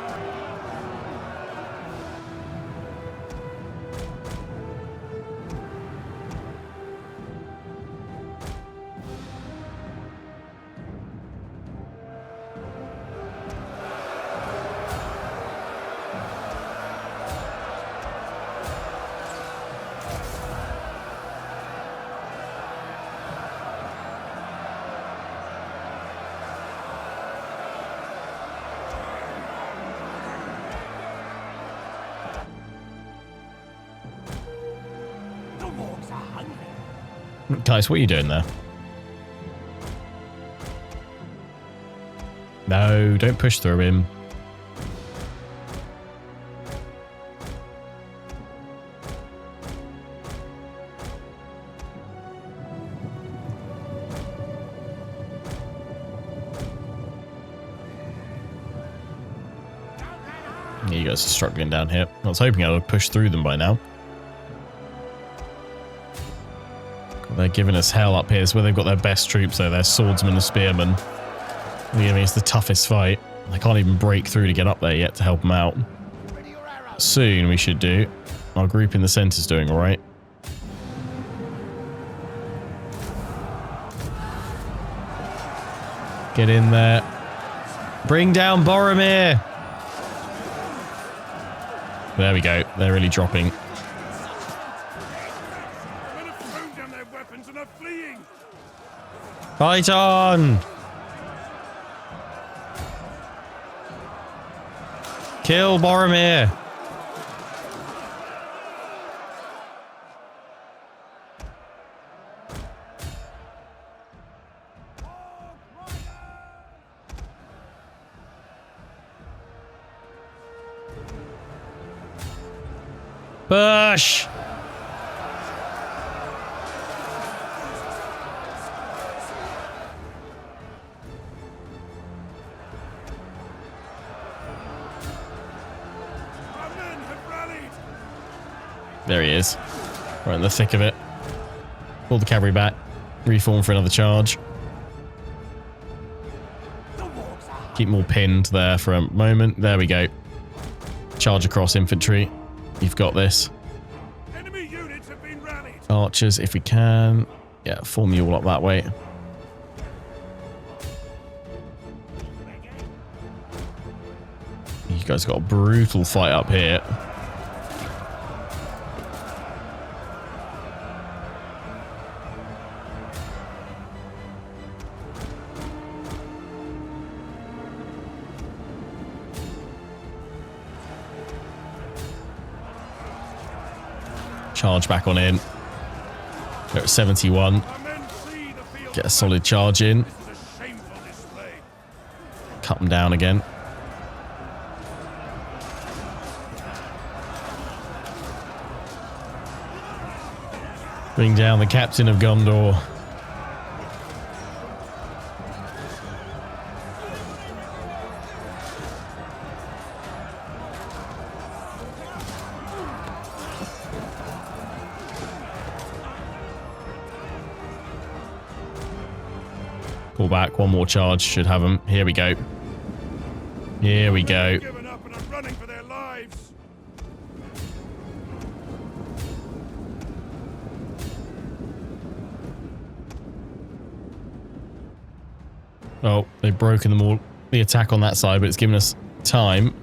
Guys, what are you doing there? No, don't push through him. Yeah, you guys are struggling down here. I was hoping I would push through them by now. They're giving us hell up here. It's where they've got their best troops, though. Their swordsmen and spearmen. I mean, it's the toughest fight. They can't even break through to get up there yet to help them out. soon, we should do. Our group in the centre's doing all right. Get in there. Bring down Boromir. There we go. They're really dropping. Men have thrown down their weapons and are fleeing. Fight on! Kill Boromir. Push! Our men have rallied. There he is. Right in the thick of it. Pull the cavalry back. Reform for another charge. Keep them all pinned there for a moment. There we go. Charge across infantry. You've got this. Enemy units have been rallied. Archers, if we can. Yeah, form you all up that way. You guys got a brutal fight up here. Charge back on in. They're at 71. Our men flee the field. Get a solid charge in. This is a shameful display. Cut them down again. Bring down the captain of Gondor. Pull back, one more charge, should have them. Here we go. Here we go. Given up and are running for their lives. Oh, they've broken them all. The attack on that side, but it's given us time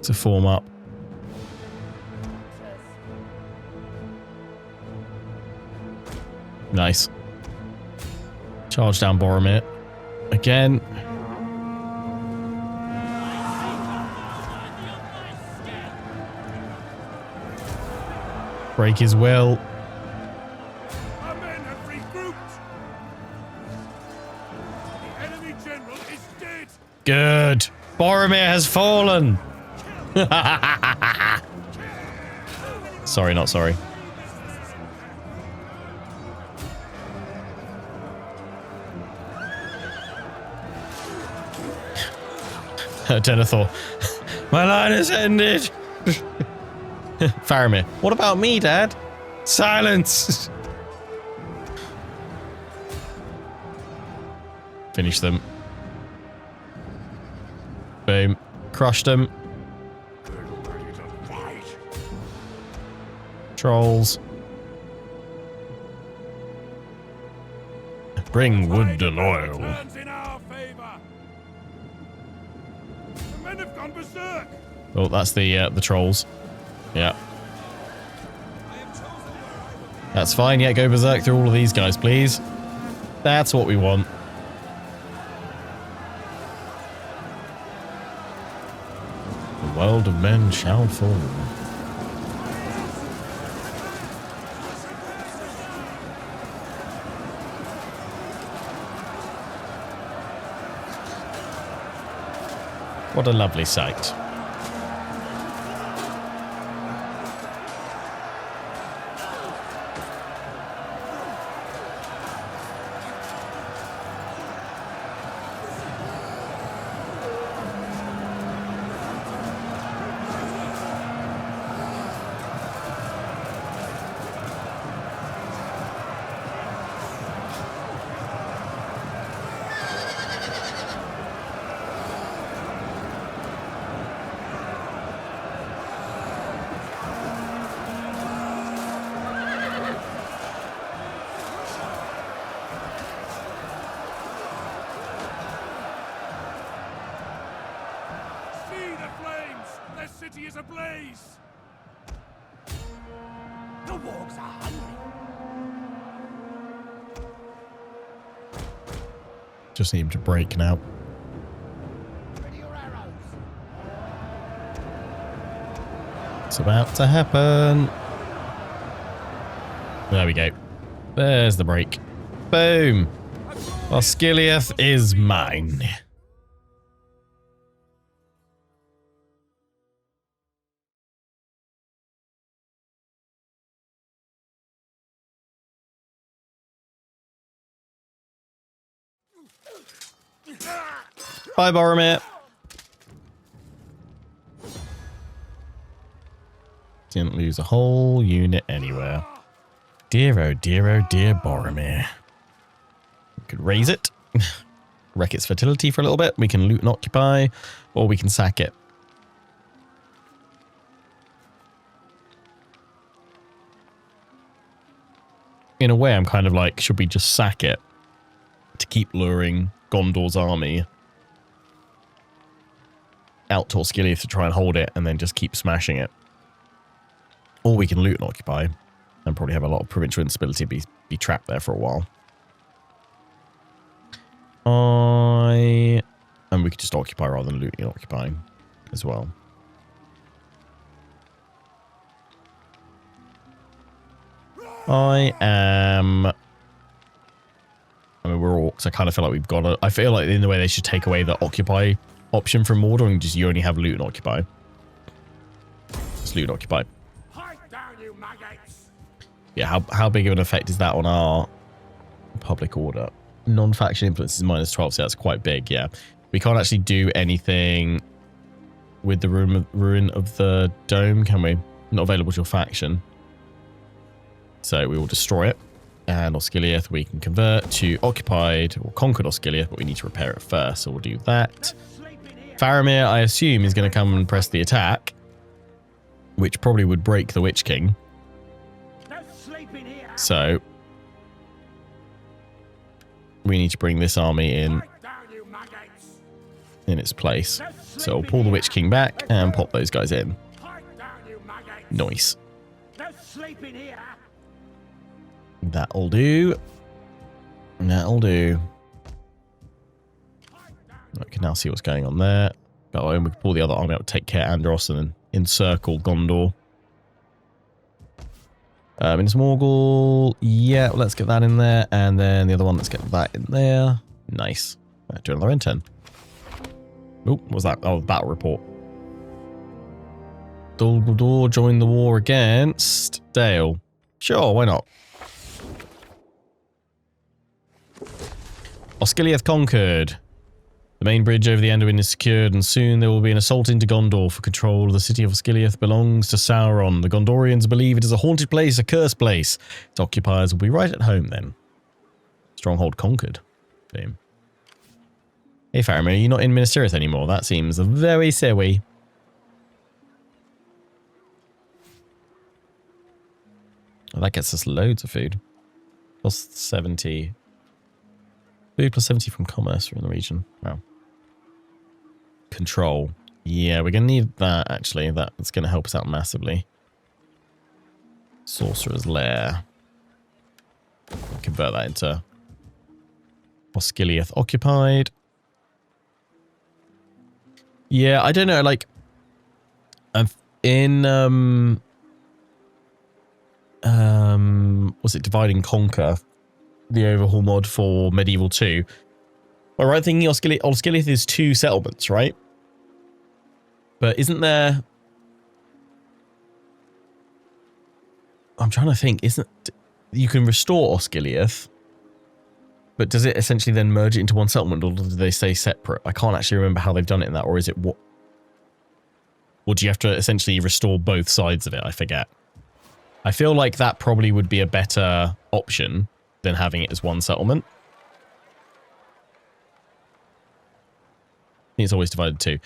to form up. Nice. Charge down Boromir. Again. Break his will. Our men have regrouped. The enemy general is dead. Good. Boromir has fallen. Sorry, not sorry. Denethor. My line has ended. Faramir. What about me, Dad? Silence. Finish them. Boom. Crushed them. Trolls. Bring wood and oil. Turns in our favor. The men have gone berserk. Oh, that's the trolls. Yeah. That's fine. Yeah, go berserk through all of these guys, please. That's what we want. The world of men shall fall. What a lovely sight. city is ablaze! The wargs are hungry. Just need him to break now. Ready your arrows. It's about to happen. There we go. There's the break. Boom. Osgiliath is mine. Bye, Boromir. Didn't lose a whole unit anywhere. Dear, oh dear, oh dear, Boromir. We could raise it, wreck its fertility for a little bit. We can loot and occupy, or we can sack it. In a way, I'm kind of like, should we just sack it to keep luring Gondor's army out to Osgiliath to try and hold it and then just keep smashing it? Or we can loot and occupy and probably have a lot of provincial instability be trapped there for a while. And we could just occupy rather than looting and occupying as well. I mean, we're orcs. I kind of feel like we've got to... I feel like in the way they should take away the occupy option from Mordor and just you only have loot and occupy. Just loot and occupy. Hide down, you maggots! Yeah, how big of an effect is that on our public order? Non-faction influence is -12, so that's quite big, yeah. We can't actually do anything with the ruin of the dome, can we? Not available to your faction. So we will destroy it. And Osgiliath we can convert to occupied or conquered Osgiliath, but we need to repair it first, so we'll do that. Faramir, I assume, is going to come and press the attack, which probably would break the Witch King. So we need to bring this army in its place. So we'll pull the Witch King back and pop those guys in. Nice. That'll do. That'll do. I can now see what's going on there. Oh, and we can pull the other army out, take care of Andros, and then encircle Gondor. Minas Morgul. Yeah, let's get that in there. And then the other one, let's get that in there. Nice. Right, do another N10. Oh, what was that? Oh, battle report. Dol Guldur joined the war against Dale. Sure, why not? Osgiliath conquered. The main bridge over the Anduin is secured, and soon there will be an assault into Gondor for control. The city of Osgiliath belongs to Sauron. The Gondorians believe it is a haunted place, a cursed place. Its occupiers will be right at home then. Stronghold conquered. Boom. Hey Faramir, you're not in Minas Tirith anymore. That seems very silly. Oh, that gets us loads of food. Plus 70. Food plus 70 from commerce in the region. Wow. Control. Yeah, we're going to need that, actually. That's going to help us out massively. Sorcerer's Lair. Convert that into Osgiliath occupied. Yeah, I don't know, like... in... was it Divide and Conquer? The overhaul mod for Medieval 2. Well, right, thinking Osgiliath is 2 settlements, right? But isn't there... I'm trying to think, isn't... You can restore Osgiliath, but does it essentially then merge it into one settlement, or do they stay separate? I can't actually remember how they've done it in that, or is it what... Or do you have to essentially restore both sides of it? I forget. I feel like that probably would be a better option than having it as one settlement. It's always divided too,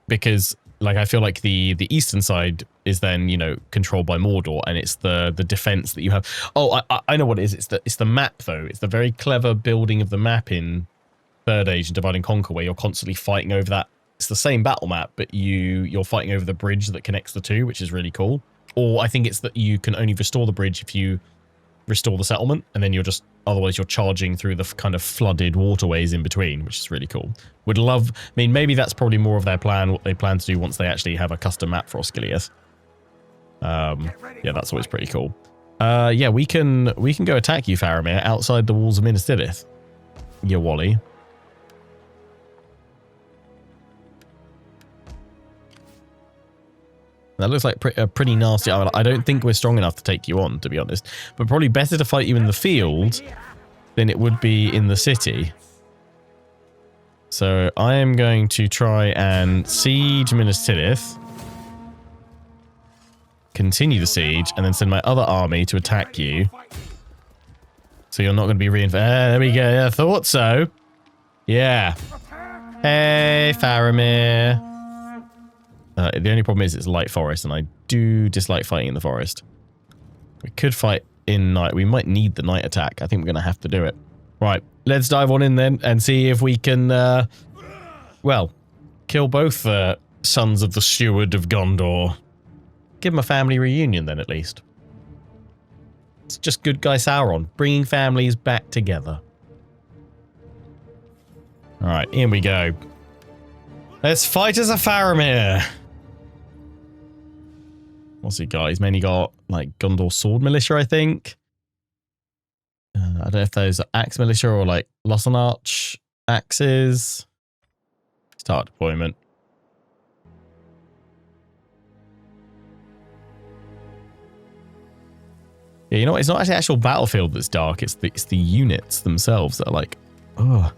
because like I feel like the eastern side is then, you know, controlled by Mordor, and it's the defense that you have. Oh, I know what it is. It's the map though. It's the very clever building of the map in Third Age and Divide and Conquer, where you're constantly fighting over that it's the same battle map, but you're fighting over the bridge that connects the two, which is really cool. Or I think it's that you can only restore the bridge if you restore the settlement, and then otherwise you're charging through the kind of flooded waterways in between, which is really cool. Would love, I mean, maybe that's probably more of their plan, what they plan to do once they actually have a custom map for Osgiliath. Yeah, that's always pretty cool. Yeah, we can go attack you, Faramir, outside the walls of Minas Tirith. Yeah, Wally. That looks like pretty nasty. I don't think we're strong enough to take you on, to be honest. But probably better to fight you in the field than it would be in the city. So I am going to try and siege Minas Tirith. Continue the siege, and then send my other army to attack you. So you're not going to be reinforced. There we go. I thought so. Yeah. Hey, Faramir. The only problem is it's light forest, and I do dislike fighting in the forest. We could fight in night. We might need the night attack. I think we're going to have to do it. Right, let's dive on in then and see if we can, well, kill both sons of the steward of Gondor. Give them a family reunion then, at least. It's just good guy Sauron, bringing families back together. Alright, here we go. Let's fight as a Faramir. What's he got? He's mainly got, like, Gondor sword militia, I think. I don't know if those are axe militia or, like, Lost on Arch axes. Start deployment. Yeah, you know what? It's not actually the actual battlefield that's dark. It's the units themselves that are like, oh,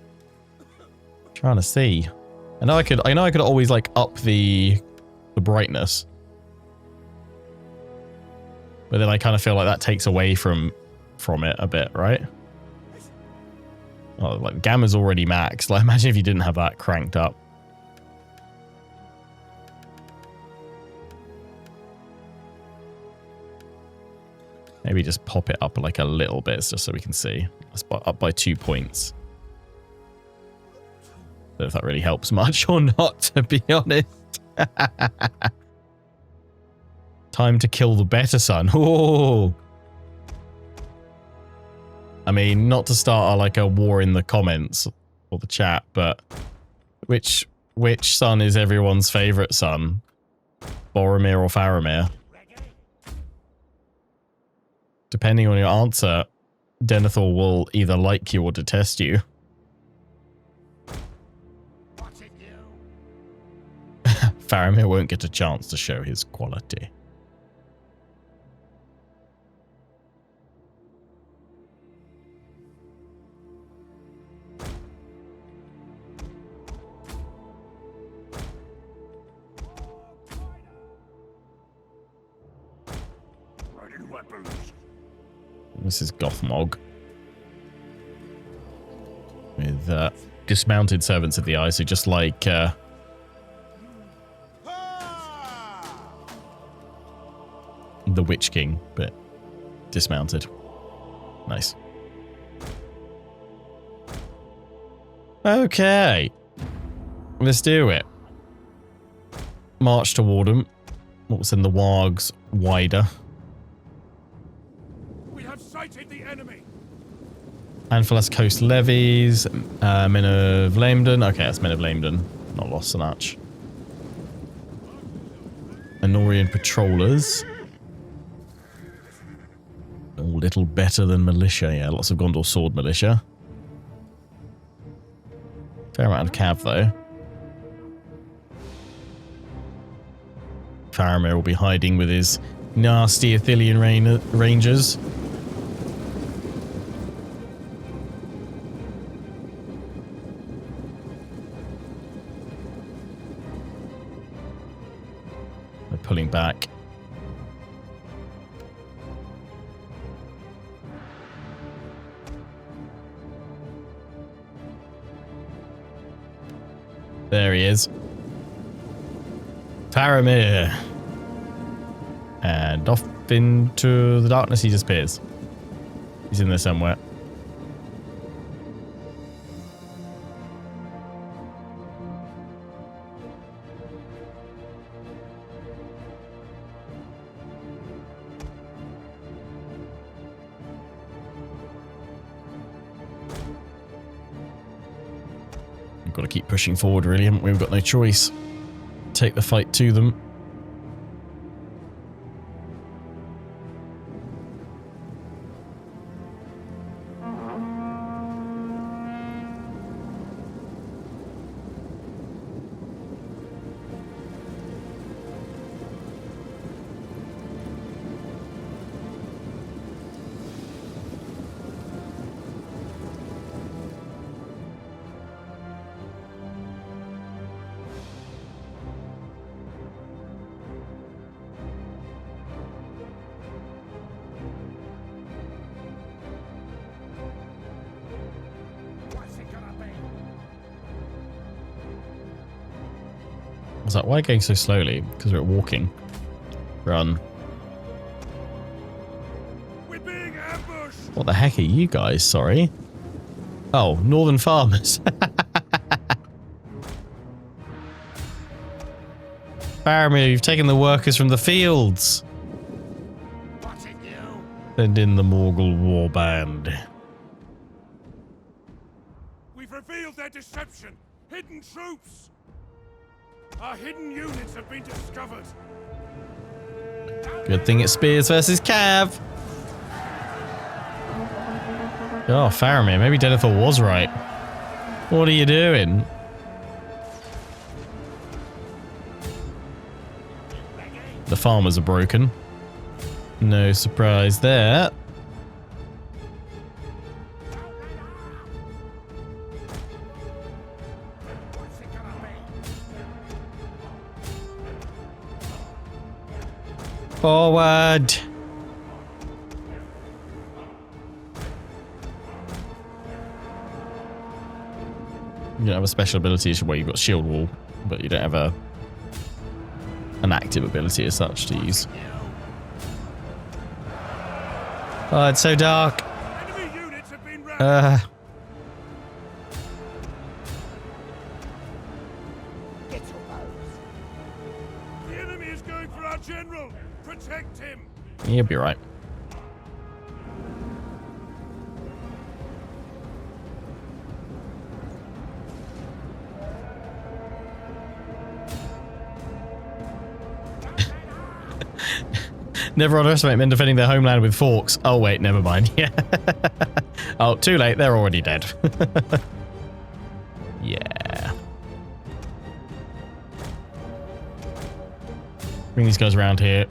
trying to see. I know I could always like up the brightness, but then I kind of feel like that takes away from it a bit, right? Oh, like gamma's already maxed. Like, imagine if you didn't have that cranked up. Maybe just pop it up like a little bit just so we can see. It's up by 2 points. Don't know if that really helps much or not, to be honest. Time to kill the better son. Oh. I mean, not to start like a war in the comments or the chat, but which son is everyone's favorite son? Boromir or Faramir? Depending on your answer, Denethor will either like you or detest you. Faramir won't get a chance to show his quality. This is Gothmog. With dismounted servants of the eye, so just like the Witch King, but dismounted. Nice. Okay. Let's do it. March toward them. What was in the wargs wider? The enemy. Anfalas Coast Levies, Men of Lamden. Okay, that's Men of Lamden, not Lost on Arch. Anorian Patrollers. A little better than Militia, yeah, lots of Gondor Sword Militia. Fair amount of Cav, though. Faramir will be hiding with his nasty Ithilien Rangers. Pulling back. There he is. Faramir. And off into the darkness he disappears. He's in there somewhere. We've got to keep pushing forward, really, haven't we? We've got no choice. Take the fight to them. I was like, why going so slowly? Because we're walking. Run. We're being ambushed. What the heck are you guys? Sorry. Oh, northern farmers. Faramir, you've taken the workers from the fields. What's it you? Send in the Morgul warband. We've revealed their deception. Hidden troops. Our hidden units have been discovered. Good thing it's Spears versus Cav. Oh, Faramir, maybe Denethor was right. What are you doing? The farmers are broken. No surprise there. What's it gonna be? Forward. You don't have a special ability where you've got shield wall, but you don't have an active ability as such to use. Oh, it's so dark. Enemy units have been routed. The enemy is going for our general. Protect him. You'll be right. Never underestimate men defending their homeland with forks. Oh wait, never mind. Yeah. Oh, too late. They're already dead. Yeah. Bring these guys around here.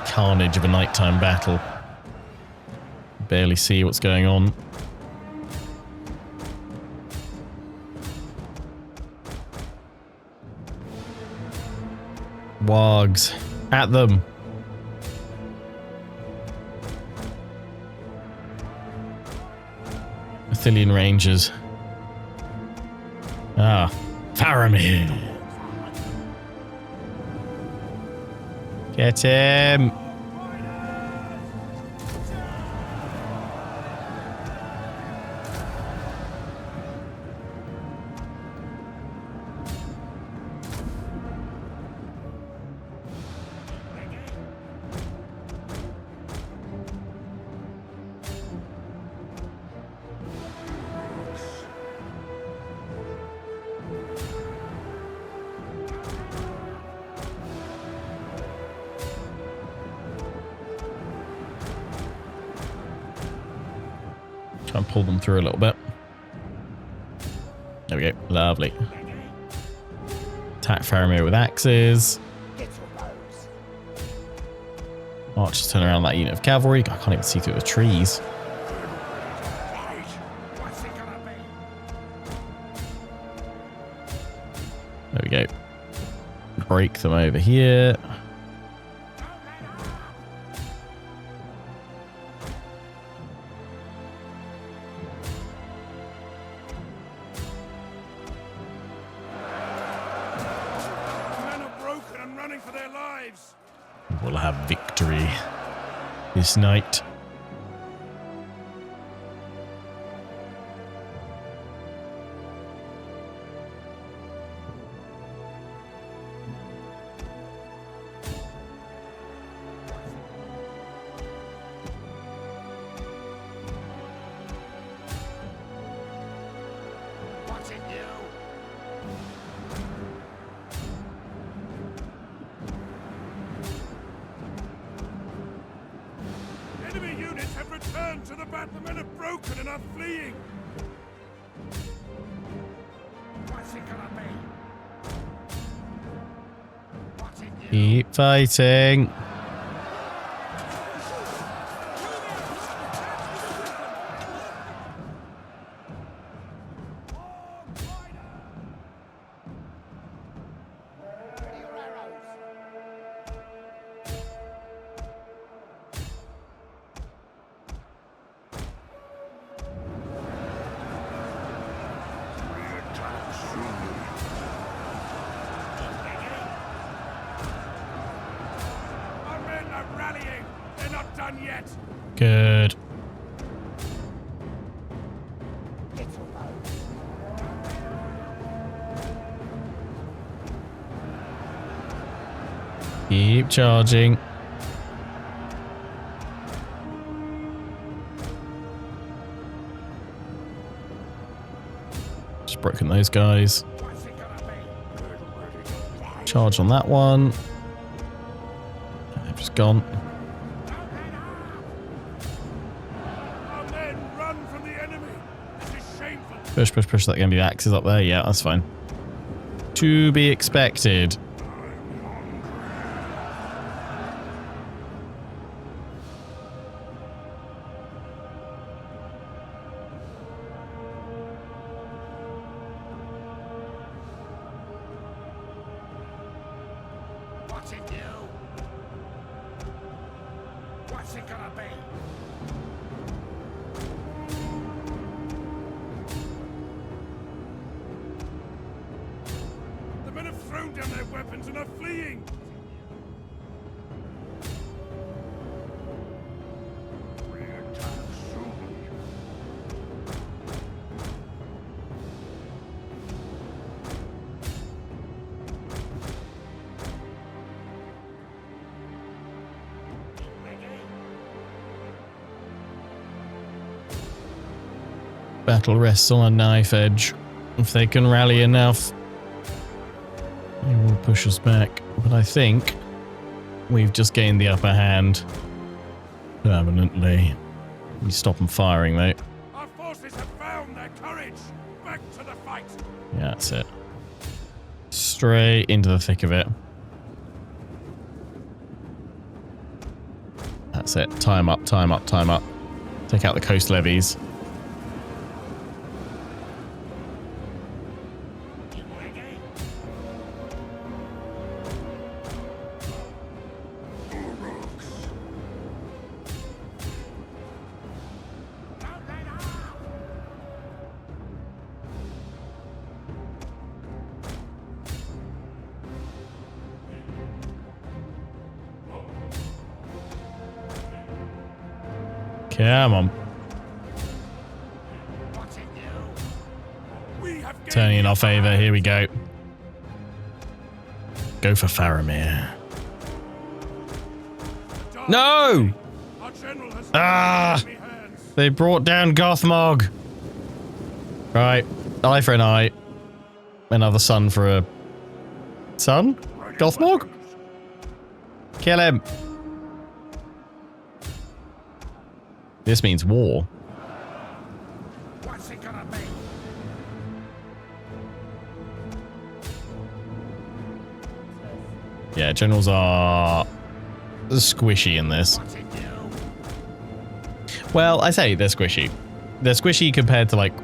Carnage of a nighttime battle. Barely see what's going on. Wargs. At them. Athelian Rangers. Ah. Faramir. Get him. Try and pull them through a little bit. There we go. Lovely. Attack Faramir with axes. Archers turn around that unit of cavalry. I can't even see through the trees. There we go. Break them over here. We'll have victory this night. Enemy units have returned to the battle. The men are broken and are fleeing. What's it gonna be? Keep fighting. Good. Keep charging. Just broken those guys. Charge on that one. They've just gone. Push, push, push. That going to be the axes up there? Yeah, that's fine. To be expected. What's it do? What's it gonna be? Thrown down their weapons and are fleeing. Battle rests on a knife edge. If they can rally enough, they will push us back. But I think we've just gained the upper hand permanently. We stop them firing though. Our forces have found their courage. Back to the fight. Yeah, that's it. Straight into the thick of it. That's it. Time up, time up, time up. Take out the coast levies. Come on. Turning in our favour. Here we go. Go for Faramir. No! Ah! They brought down Gothmog. Right. Eye for an eye. Another son for a son? Gothmog? Kill him. This means war. What's it gonna be? Yeah, generals are squishy in this. Well, I say they're squishy. They're squishy compared to like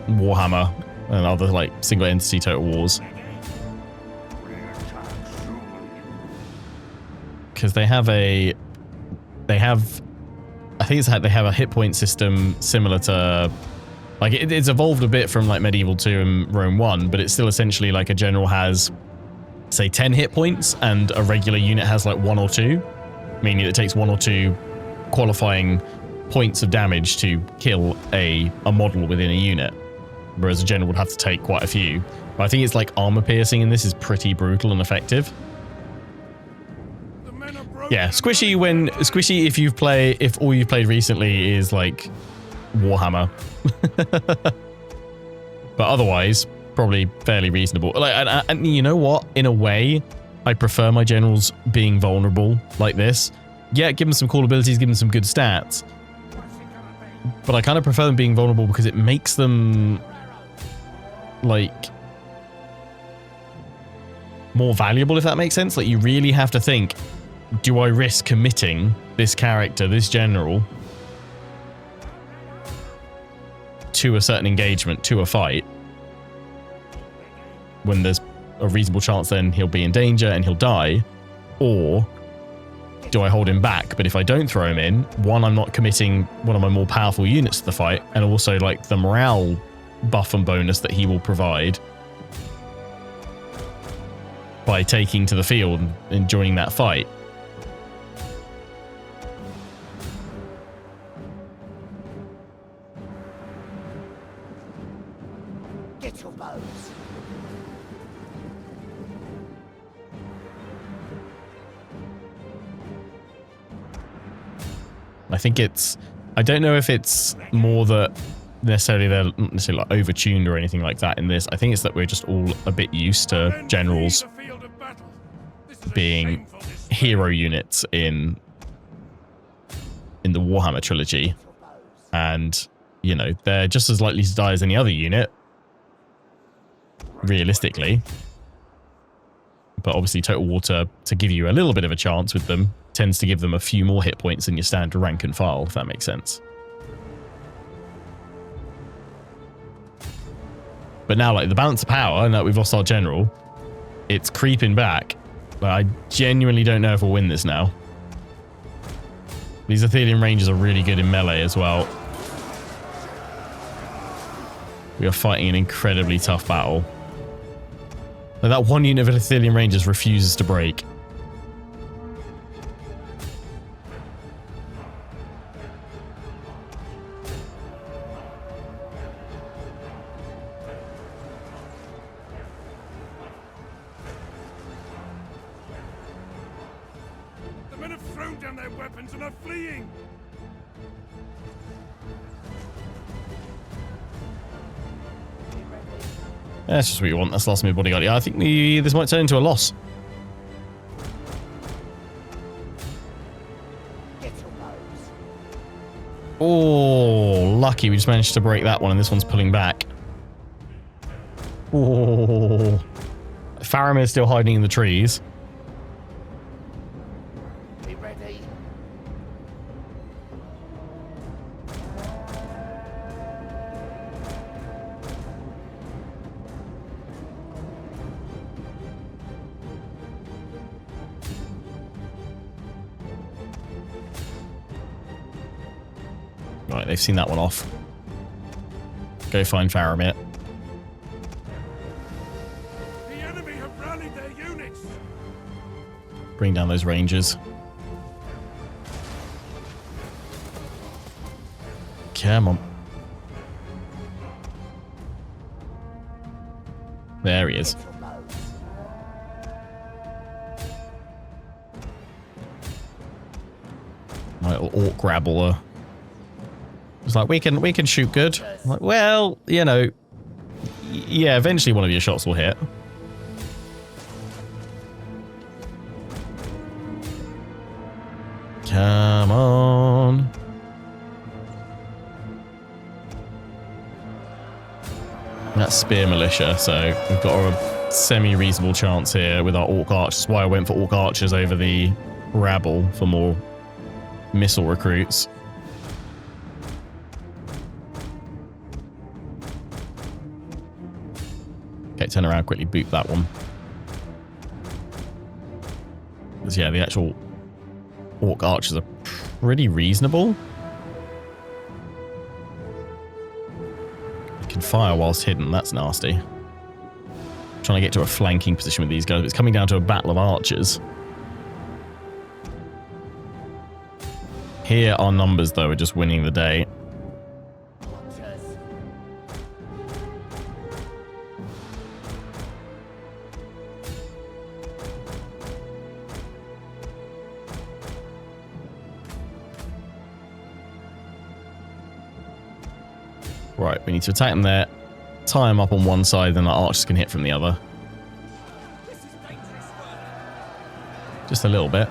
Warhammer and other like single entity Total Wars. Because they have a hit point system similar to like it's evolved a bit from like Medieval 2 and Rome 1, but it's still essentially like a general has say 10 hit points and a regular unit has like 1 or 2, meaning it takes 1 or 2 qualifying points of damage to kill a model within a unit, whereas a general would have to take quite a few. But I think it's like armor piercing in this is pretty brutal and effective. Yeah, squishy if all you've played recently is like Warhammer. But otherwise, probably fairly reasonable. Like, and you know what? In a way, I prefer my generals being vulnerable like this. Yeah, give them some cool abilities, give them some good stats. But I kind of prefer them being vulnerable because it makes them, like, more valuable, if that makes sense. Like, you really have to think, do I risk committing this character, this general, to a certain engagement, to a fight, when there's a reasonable chance then he'll be in danger and he'll die? Or do I hold him back? But if I don't throw him in, one, I'm not committing one of my more powerful units to the fight, and also like the morale buff and bonus that he will provide by taking to the field and joining that fight. Get your bows. I think it's, I don't know if it's more that necessarily they're not necessarily like overtuned or anything like that in this. I think it's that we're just all a bit used to generals being hero units in the Warhammer trilogy, and you know, they're just as likely to die as any other unit realistically, but obviously Total War to give you a little bit of a chance with them tends to give them a few more hit points than your standard rank and file, if that makes sense. But now, like, the balance of power, and that we've lost our general, it's creeping back. But I genuinely don't know if we'll win this now. These Athelian Rangers are really good in melee as well. We are fighting an incredibly tough battle. Like, that one unit of Athelian Rangers refuses to break. The men have thrown down their weapons and are fleeing. That's just what you want. That's the last mid bodyguard. Yeah, I think this might turn into a loss. Oh, lucky we just managed to break that one, and this one's pulling back. Oh, Faramir's still hiding in the trees. Be ready. Right, they've seen that one off. Go find Faramir. The enemy have rallied their units. Bring down those rangers. Come on. There he is. Get your bows. My little orc grabbler. It's like, we can shoot good. I'm like, well, you know, yeah, eventually one of your shots will hit. Come on. That's spear militia, so we've got a semi-reasonable chance here with our orc archers. That's why I went for orc archers over the rabble for more missile recruits. Okay, turn around quickly, boot that one. Because yeah, the actual orc archers are pretty reasonable. You can fire whilst hidden, that's nasty. Trying to get to a flanking position with these guys, but it's coming down to a battle of archers. Here, our numbers, though, are just winning the day. Right, we need to attack them there. Tie them up on one side, then our archers can hit from the other. Just a little bit.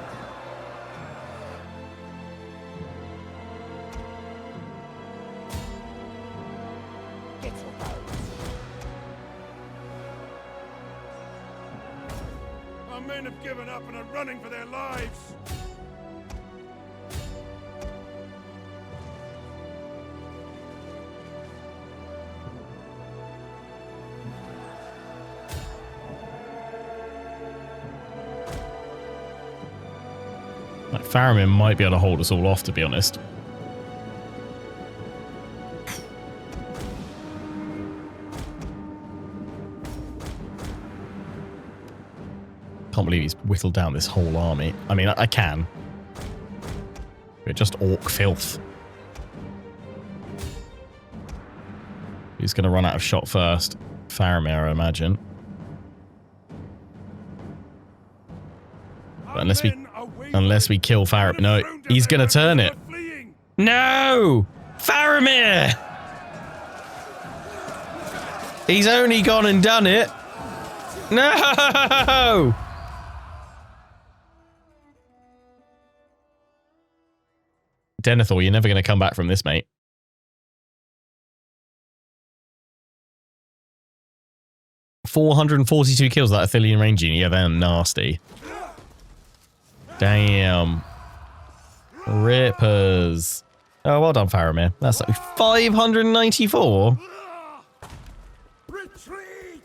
Our men have given up and are running for their lives. Like, Faramir might be able to hold us all off, to be honest. Can't believe he's whittled down this whole army. I mean, I can. We're just orc filth. He's going to run out of shot first. Faramir, I imagine. But unless we kill Faramir. No, he's going to turn it. No! Faramir! He's only gone and done it. No! Denethor, you're never going to come back from this, mate. $442 kills that Athelian Ranging. Yeah, they're nasty. Damn. Rippers. Oh, well done, Faramir. That's like 594. Retreat!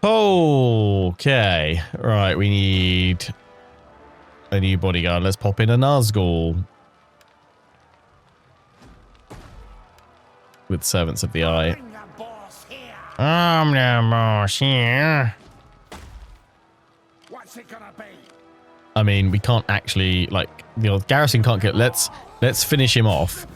Okay. Right, we need a new bodyguard. Let's pop in a Nazgul. With Servants of the Eye. I'm the boss here. What's it gonna be? I mean, we can't actually, like, the old garrison can't get. Let's finish him off.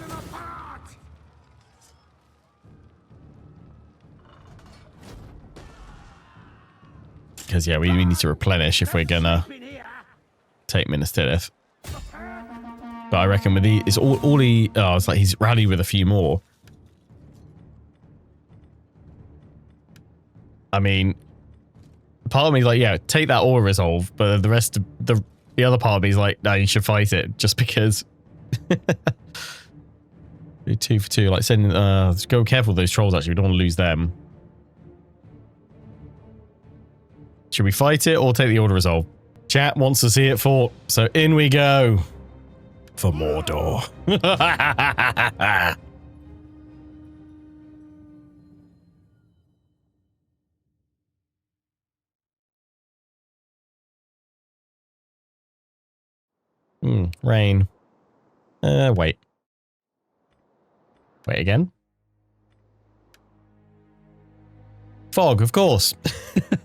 Because yeah, we need to replenish if we're gonna take Minas Tirith. But I reckon with the, it's all he. Oh, it's like he's rallied with a few more. I mean, part of me's like, yeah, take that or resolve, but the rest of the other part of me's like, no, you should fight it just because. Be 2 for 2. Like, send. Just go careful with those trolls. Actually, we don't want to lose them. Should we fight it or take the order resolve? Chat wants to see it fought, so in we go for Mordor. Rain. Wait. Wait again. Fog, of course.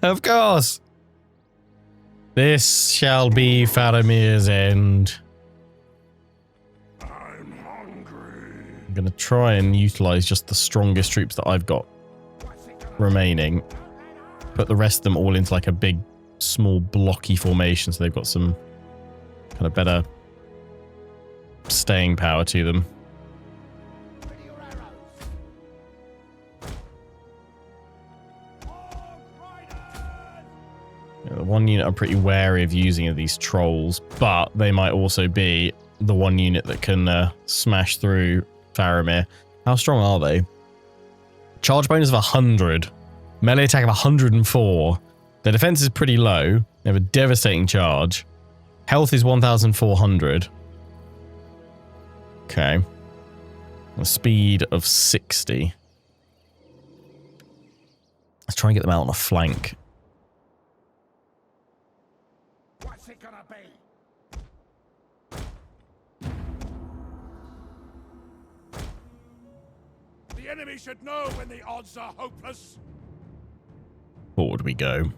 Of course. This shall be Faramir's end. I'm hungry. I'm going to try and utilize just the strongest troops that I've got remaining. Put the rest of them all into like a big, small, blocky formation so they've got some kind of better staying power to them. Yeah, the one unit I'm pretty wary of using are these trolls, but they might also be the one unit that can smash through Faramir. How strong are they? Charge bonus of 100. Melee attack of 104. Their defense is pretty low. They have a devastating charge. Health is 1,400. Okay. A speed of 60. Let's try and get them out on a flank. What's it gonna be? The enemy should know when the odds are hopeless. Forward we go.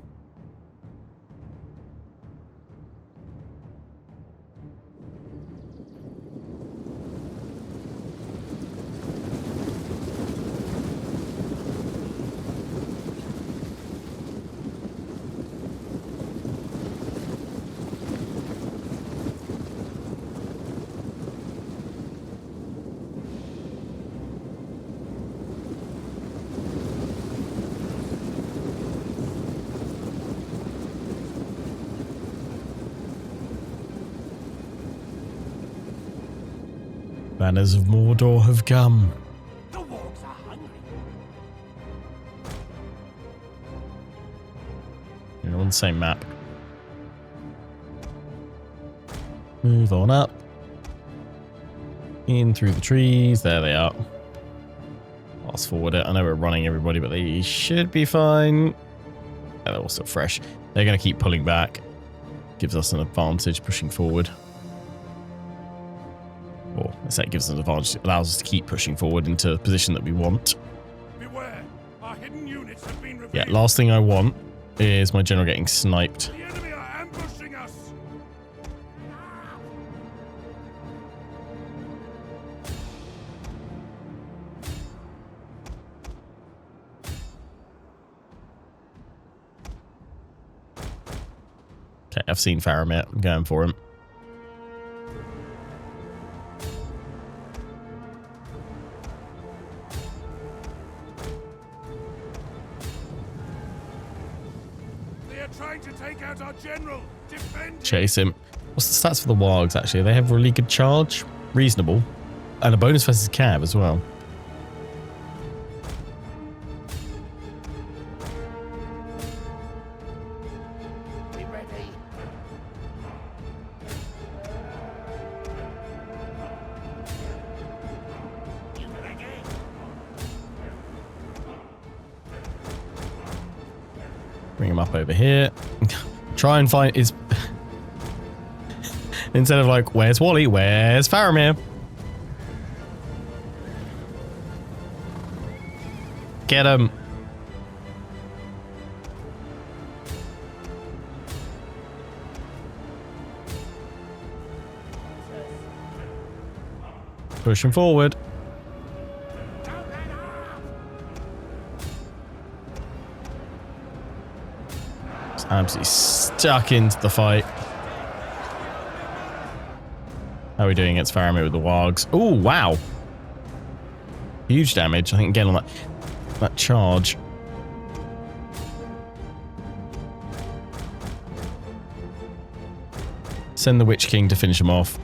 Banners of Mordor have come. The wargs are hungry. You're on the same map. Move on up. In through the trees. There they are. Fast forward it. I know we're running everybody, but they should be fine. Yeah, they're all still fresh. They're going to keep pulling back. Gives us an advantage pushing forward. Or let's say it gives us an advantage. It allows us to keep pushing forward into the position that we want. Beware, our hidden units have been revealed. Yeah, last thing I want is my general getting sniped. The enemy are ambushing us. Okay, I've seen Faramir. I'm going for him. They are trying to take out our general. Defend. Chase him. What's the stats for the wargs, actually? They have really good charge. Reasonable. And a bonus versus Cav as well. Be ready. You ready? Bring him up over here. Try and find his... Instead of like, where's Wally? Where's Faramir? Get him. Push him forward. Just absolutely stuck into the fight. How are we doing against Faramir with the wargs? Oh, wow. Huge damage. I think again on that charge. Send the Witch King to finish him off.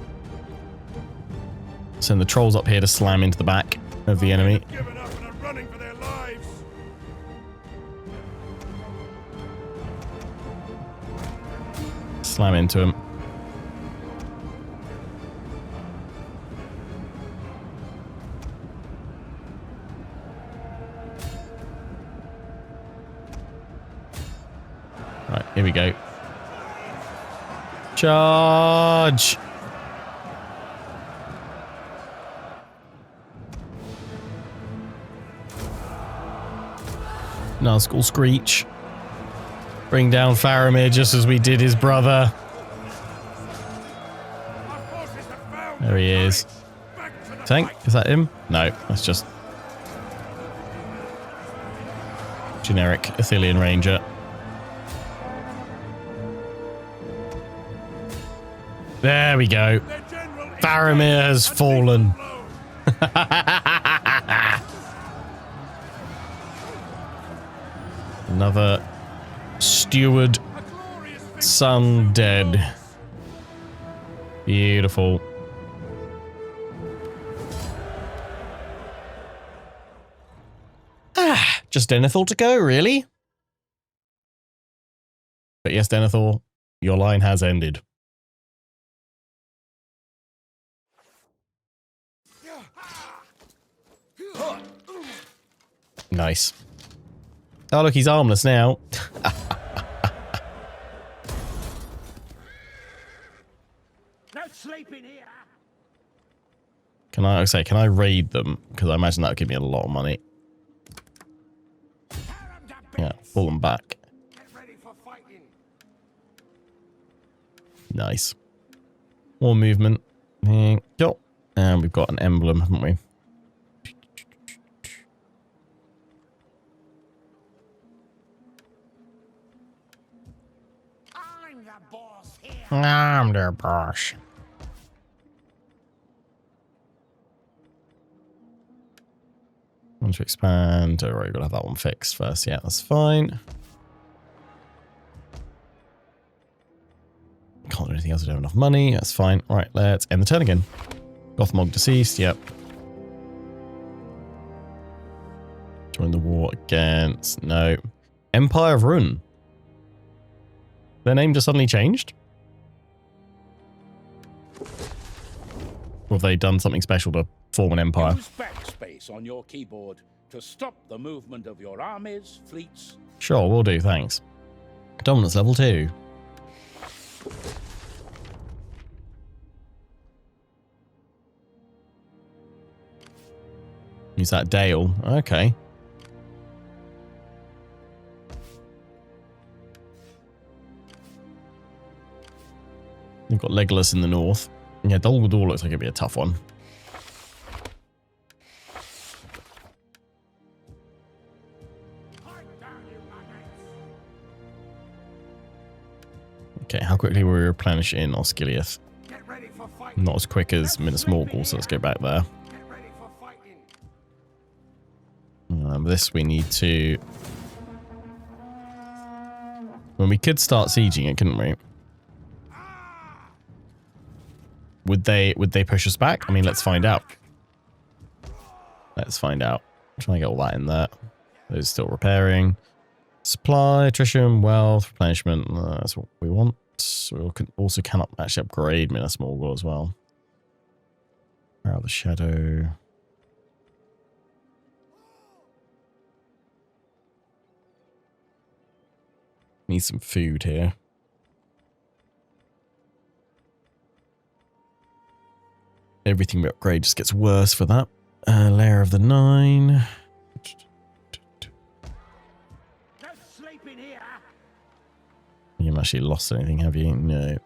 Send the trolls up here to slam into the back of the enemy. Given up and are running for their lives. Slam into him. Right, here we go. Charge! Nazgul Screech. Bring down Faramir just as we did his brother. Our forces have found There he the is. fight. Back to the Tank? fight. Is that him? No, that's just generic Athelian Ranger. There we go. Their general is Faramir has dead. fallen. Another steward A glorious victory. son dead. Beautiful. Just Denethor to go, really? But yes, Denethor, your line has ended. Nice. Oh, look, he's armless now. No sleeping here. Can I raid them? Because I imagine that would give me a lot of money. Tear 'em to Yeah, bits. pull them back. Get ready for fighting. Nice. More movement. Go. And we've got an emblem, haven't we? I'm the boss here. I'm the boss. Want to expand. Oh, right, you've got to have that one fixed first. Yeah, that's fine. Can't do anything else. I don't have enough money. That's fine. Right, let's end the turn again. Gothmog deceased, yep. Join the war against... No. Empire of Run. Their name just suddenly changed? Or have they done something special to form an empire? Use backspace on your keyboard to stop the movement of your armies, fleets. Sure, will do, thanks. Dominance level 2. Use that Dale. Okay. We've got Legolas in the north. Yeah, Dol Guldur looks like it'd be a tough one. Okay, how quickly will we replenish in Osgiliath? Get ready for fighting. Not as quick as Minas Morgul, so let's go back there. Get ready for fighting. This we need to... When we could start sieging it, couldn't we? Would they push us back? I mean, let's find out. Let's find out. Try and get all that in there. Those still repairing. Supply, attrition, wealth, replenishment. That's what we want. We also cannot actually upgrade Minas Morgul as well. Power of the Shadow. Need some food here. Everything we upgrade just gets worse for that. Lair of the 9. Don't sleep in here. You haven't actually lost anything, have you? No.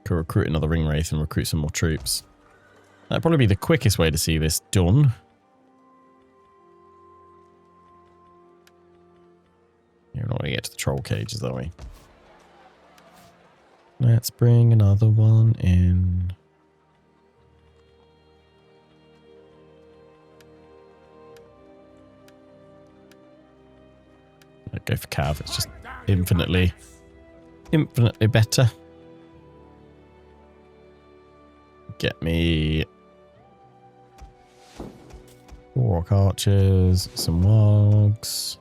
Could recruit another ring wraith and recruit some more troops. That'd probably be the quickest way to see this done. We're not going to get to the troll cages, are we? Let's bring another one in. I'd go for Cav. It's just infinitely better. Get me 4 Orc Archers, some Wogs.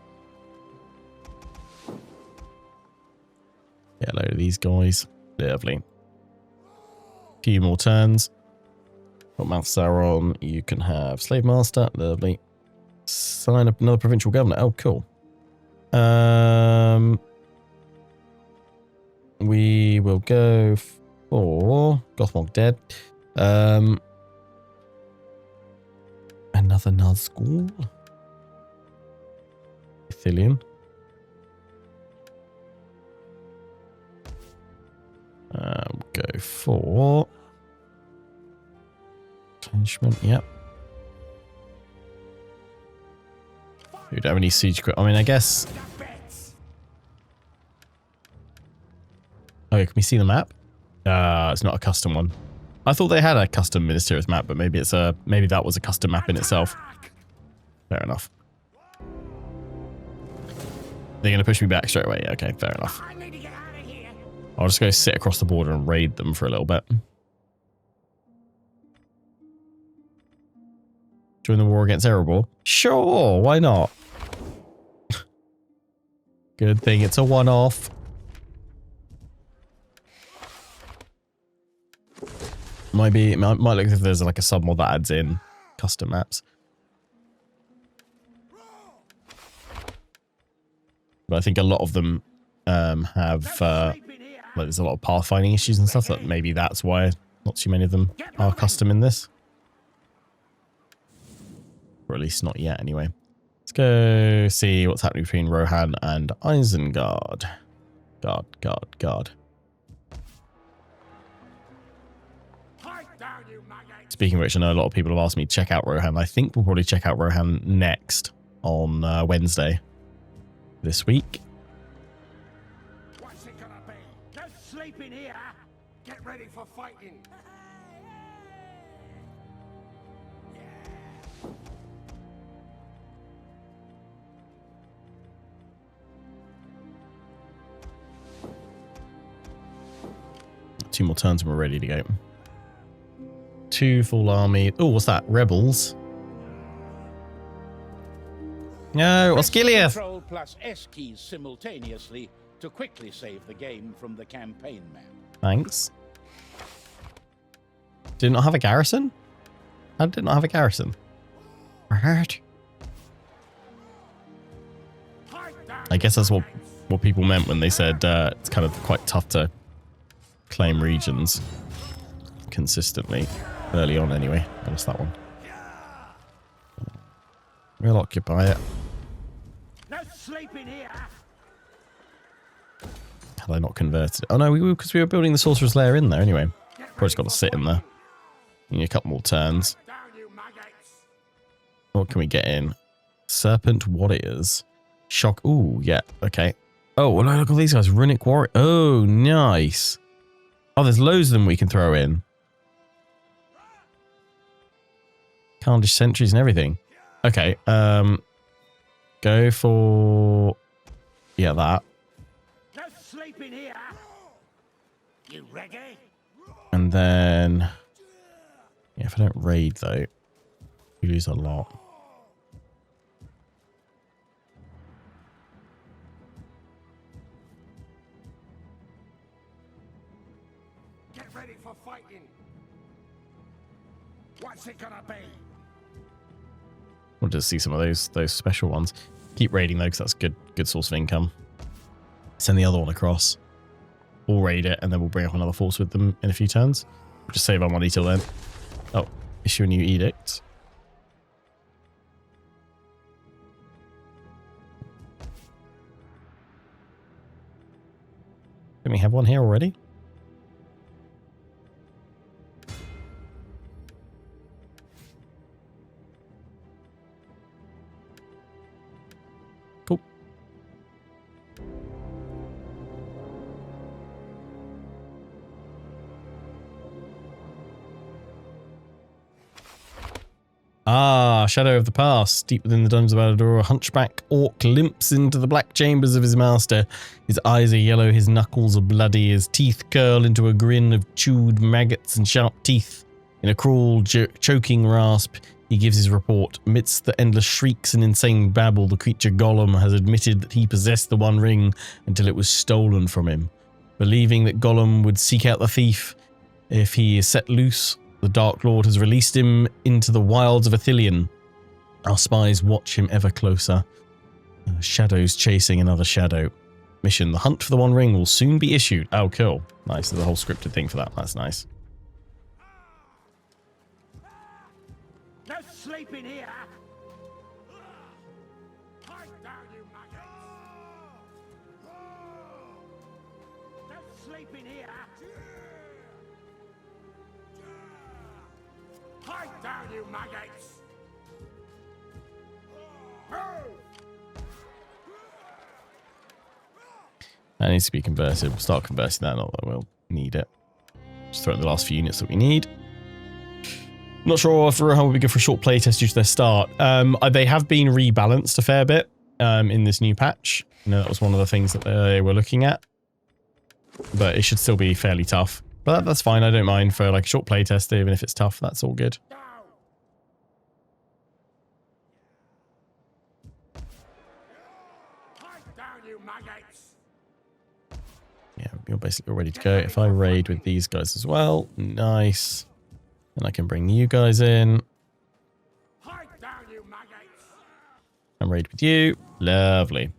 Get a load of these guys. Lovely. Few more turns. Got Mouth Sauron. You can have Slave Master. Lovely. Sign up another provincial governor. Oh, cool. We will go for Gothmog dead. Another Nazgul. Ithilien. Go for punishment. Yep. We don't have any siege equipment. I mean, I guess. Oh, can we see the map? It's not a custom one. I thought they had a custom Minas Tirith map, but maybe it's a that was a custom map in itself. Fair enough. They're gonna push me back straight away. Okay, fair enough. I need to get out of here. I'll just go sit across the border and raid them for a little bit. Join the war against Erebor? Sure, why not? Good thing it's a one-off. It might look as if there's like a submod that adds in custom maps. But I think a lot of them have like there's a lot of pathfinding issues and stuff, that maybe that's why not too many of them are custom in this. Or at least not yet anyway. Let's go see what's happening between Rohan and Isengard. God. Speaking of which, I know a lot of people have asked me to check out Rohan. I think we'll probably check out Rohan next on Wednesday this week. What's it gonna be? Don't sleep in here. Get ready for fighting. Two more turns and we're ready to go. 2 full army. Oh, what's that? Rebels. No, Osgiliath. Control plus S keys simultaneously to quickly save the game from the campaign map. Thanks. Did it not have a garrison? How did it not have a garrison? Right. I guess that's what people meant when they said it's kind of quite tough to claim regions consistently. Early on, anyway. Notice that one. We'll occupy it. No sleeping here. Had I not converted it? Oh no, because we were building the sorcerer's lair in there anyway. Probably just got to sit in there. You need a couple more turns. Down, you maggots. What can we get in? Serpent warriors. Shock. Ooh, yeah. Okay. Oh, well, look at all these guys. Runic warrior. Oh, nice. Oh, there's loads of them we can throw in. Carnage sentries and everything. Okay. Go for... Yeah, that. No sleeping here. You ready? And then... Yeah, if I don't raid, though, we lose a lot. Get ready for fighting. What's it gonna be? We'll just see some of those special ones. Keep raiding, though, because that's good source of income. Send the other one across. We'll raid it, and then we'll bring up another force with them in a few turns. We'll just save our money till then. Oh, issue a new edict. Don't we have one here already? Cool. Ah, Shadow of the Past. Deep within the dungeons of Mordor, a hunchback orc limps into the black chambers of his master. His eyes are yellow, his knuckles are bloody, his teeth curl into a grin of chewed maggots and sharp teeth. In a cruel, choking rasp, he gives his report. Amidst the endless shrieks and insane babble, the creature Gollum has admitted that he possessed the One Ring until it was stolen from him. Believing that Gollum would seek out the thief if he is set loose, the Dark Lord has released him into the wilds of Ithilien. Our spies watch him ever closer. Shadows chasing another shadow. Mission: the hunt for the One Ring will soon be issued. Oh, cool. Nice. There's a whole scripted thing for that. That's nice. No sleeping here. Hide down, you maggots. No sleeping here. Hide down, you maggots. Move. That needs to be converted. We'll start converting that, not that we'll need it. Just throw in the last few units that we need. Not sure if Rohan will be good for a short playtest due to their start. They have been rebalanced a fair bit in this new patch. You know, that was one of the things that they were looking at. But it should still be fairly tough. But that's fine. I don't mind for like a short playtest, even if it's tough. That's all good. Hide down, you maggots. Yeah, you're basically all ready to go. If I raid with these guys as well, nice. And I can bring you guys in. Hide down, you maggots. And raid with you. Lovely.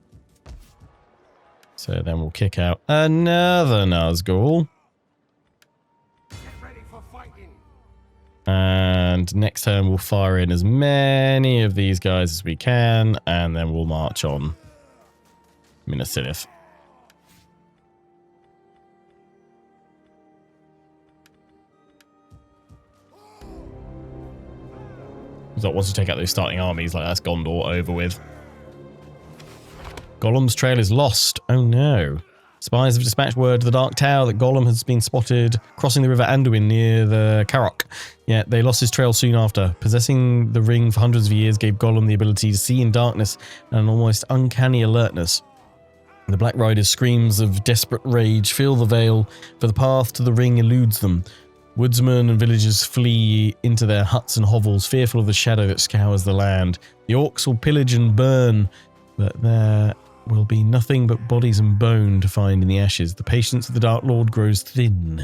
So then we'll kick out another Nazgul. Get ready for fighting. And next turn we'll fire in as many of these guys as we can. And then we'll march on Minas Tirith. So once you take out those starting armies, like that's Gondor over with. Gollum's trail is lost. Oh no. Spies have dispatched word to the Dark Tower that Gollum has been spotted crossing the river Anduin near the Karok. Yet they lost his trail soon after. Possessing the ring for hundreds of years gave Gollum the ability to see in darkness and an almost uncanny alertness. The Black Riders' screams of desperate rage fill the vale, for the path to the ring eludes them. Woodsmen and villagers flee into their huts and hovels, fearful of the shadow that scours the land. The orcs will pillage and burn, but there will be nothing but bodies and bone to find in the ashes. The patience of the Dark Lord grows thin.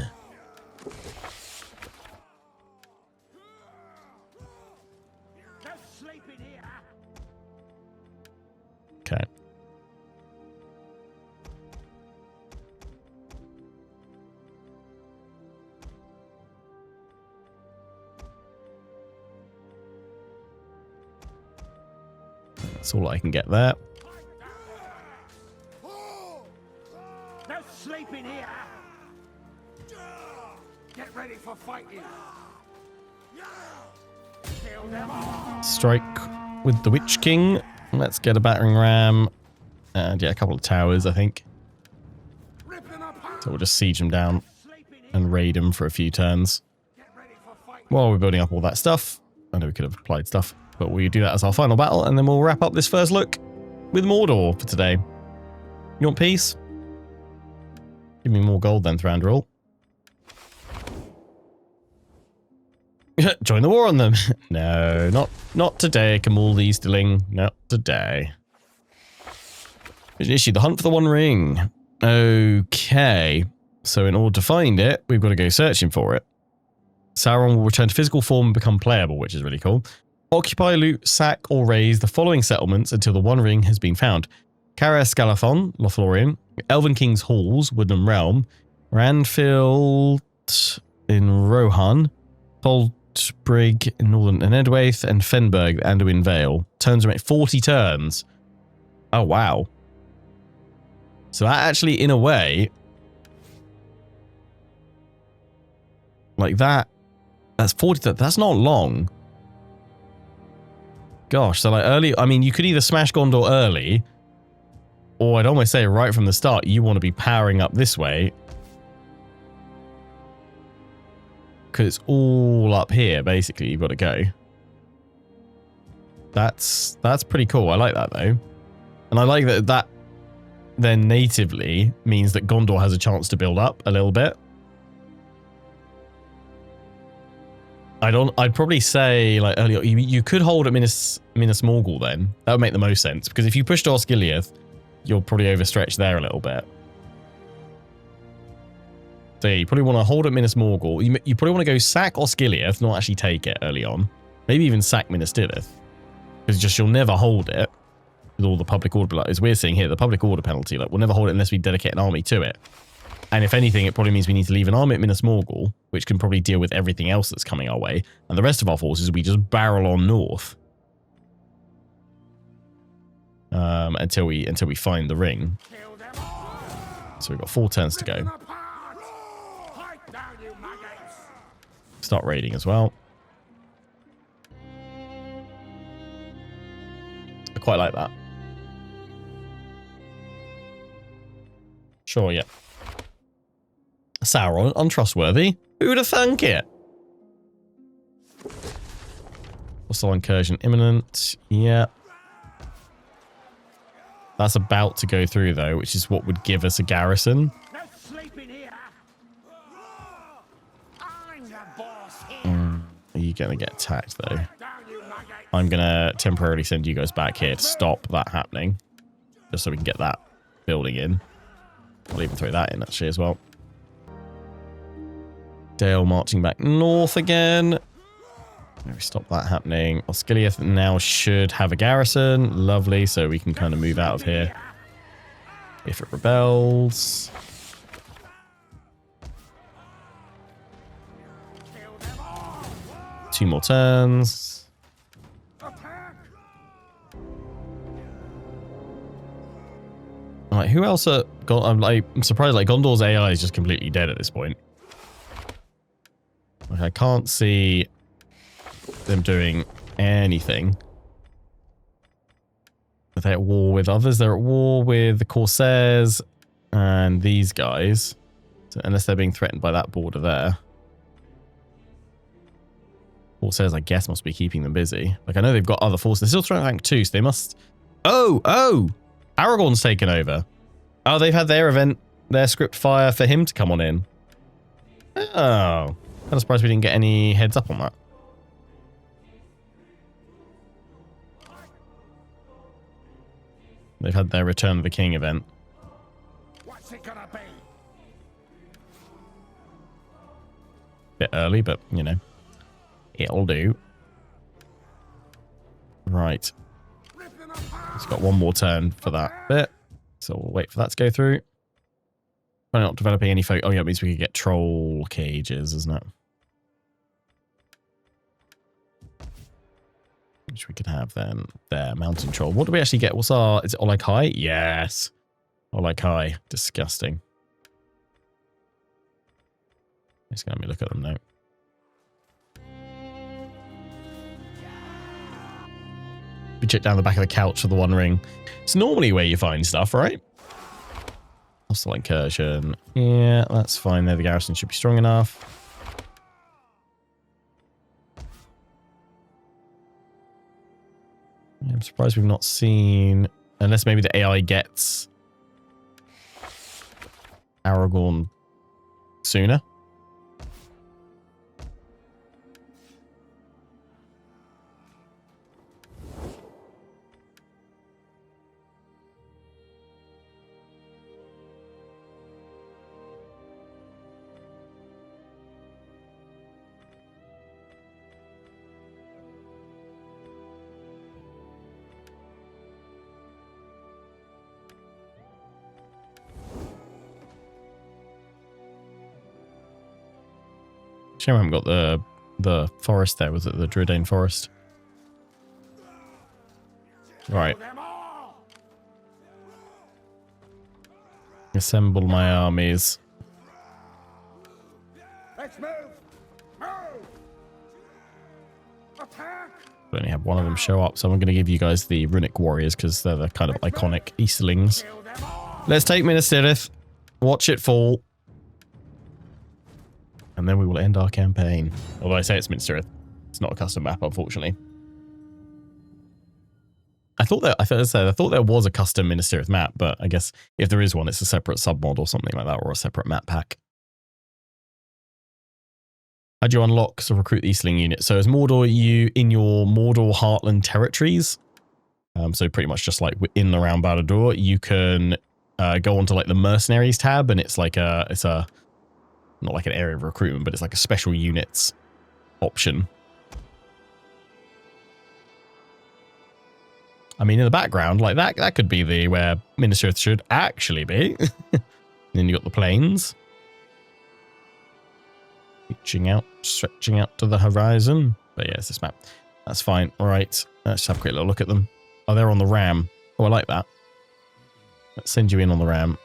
Okay. That's all I can get there. No sleeping here. Get ready for fighting. Kill them all. Strike with the Witch King. Let's get a battering ram. And yeah, a couple of towers, I think. Rip them apart. So we'll just siege them down and raid them for a few turns. Get ready for fighting. While we're building up all that stuff. I know we could have applied stuff, but we'll do that as our final battle, and then we'll wrap up this first look with Mordor for today. You want peace? Give me more gold then, Thranduil. Join the war on them. No, not today, Camul the Easterling. Not today. Issue the hunt for the One Ring. Okay. So in order to find it, we've got to go searching for it. Sauron will return to physical form and become playable, which is really cool. Occupy, loot, sack, or raise the following settlements until the One Ring has been found. Escalathon, Lothlorien, Elven King's Halls, Woodland Realm, Ranfield in Rohan, Brig in Northern Enedwaith, and Fenberg, Anduin Vale. Turns are 40 turns. Oh, wow. So that actually, in a way, like that's 40, that's not long. Gosh, so like early, I mean, you could either smash Gondor early, or I'd almost say right from the start, you want to be powering up this way. Because it's all up here, basically, you've got to go. That's pretty cool. I like that, though. And I like that then natively means that Gondor has a chance to build up a little bit. I'd probably say, like, earlier, you could hold at Minas Morgul then. That would make the most sense. Because if you push to Osgiliath, you'll probably overstretch there a little bit. So yeah, you probably want to hold at Minas Morgul. You probably want to go sack Osgiliath, not actually take it early on. Maybe even sack Minas Tirith. Because just you'll never hold it with all the public order. Like, as we're seeing here, the public order penalty. Like, we'll never hold it unless we dedicate an army to it. And if anything, it probably means we need to leave an army at Minas Morgul, which can probably deal with everything else that's coming our way. And the rest of our forces, we just barrel on north. Until we find the ring. So we've got 4 turns to go. Start raiding as well. I quite like that. Sure, yeah. Sauron, untrustworthy. Who'd have thunk it? Hostile incursion imminent. Yeah. That's about to go through, though, which is what would give us a garrison. No sleeping here. I'm the boss here. Are you going to get attacked, though? I'm going to temporarily send you guys back here to stop that happening. Just so we can get that building in. I'll even throw that in, actually, as well. Dale marching back north again. Maybe stop that happening. Osgiliath now should have a garrison. Lovely, so we can kind of move out of here if it rebels. Two more turns. Alright, who else are... I'm surprised, like, Gondor's AI is just completely dead at this point. Like, I can't see them doing anything. Are they at war with others? They're at war with the Corsairs and these guys. So unless they're being threatened by that border there. Corsairs, I guess, must be keeping them busy. Like, I know they've got other forces. They're still throwing rank 2, so they must... Oh! Aragorn's taken over. Oh, they've had their event, their script fire for him to come on in. Oh. Kind of surprised we didn't get any heads up on that. They've had their Return of the King event. What's it gonna be? Bit early, but, you know, it'll do. Right. It's got one more turn for that bit. So we'll wait for that to go through. Probably not developing any folk. Oh, yeah, it means we could get troll cages, isn't it? Which we could have then. There, mountain troll. What do we actually get? What's our... Is it Oleg High? Yes. Oleg High. Disgusting. Just gonna let me look at them now. We check down the back of the couch for the One Ring. It's normally where you find stuff, right? Hostile incursion. Yeah, that's fine there. The garrison should be strong enough. I'm surprised we've not seen... Unless maybe the AI gets Aragorn sooner. Shame I haven't got the forest there. Was it the Druidane forest? Right. Assemble my armies. Let's move! Move! Attack! We only have one of them show up, so I'm going to give you guys the Runic Warriors because they're the kind of iconic Easterlings. Let's take Minas Tirith. Watch it fall. And then we will end our campaign. Although I say it's Minas Tirith. It's not a custom map, unfortunately. I thought there was a custom Minas Tirith map, but I guess if there is one, it's a separate submod or something like that, or a separate map pack. How do you unlock to recruit the Eastling unit? So as Mordor, you in your Mordor Heartland territories, so pretty much just like in and around Barad-dûr, you can go onto like the mercenaries tab, and it's like not like an area of recruitment, but it's like a special units option. I mean, in the background, like that could be where Minas Tirith should actually be. Then you got the plains. Reaching out, stretching out to the horizon. But yeah, it's this map. That's fine. All right. Let's have a quick little look at them. Oh, they're on the ram. Oh, I like that. Let's send you in on the ram.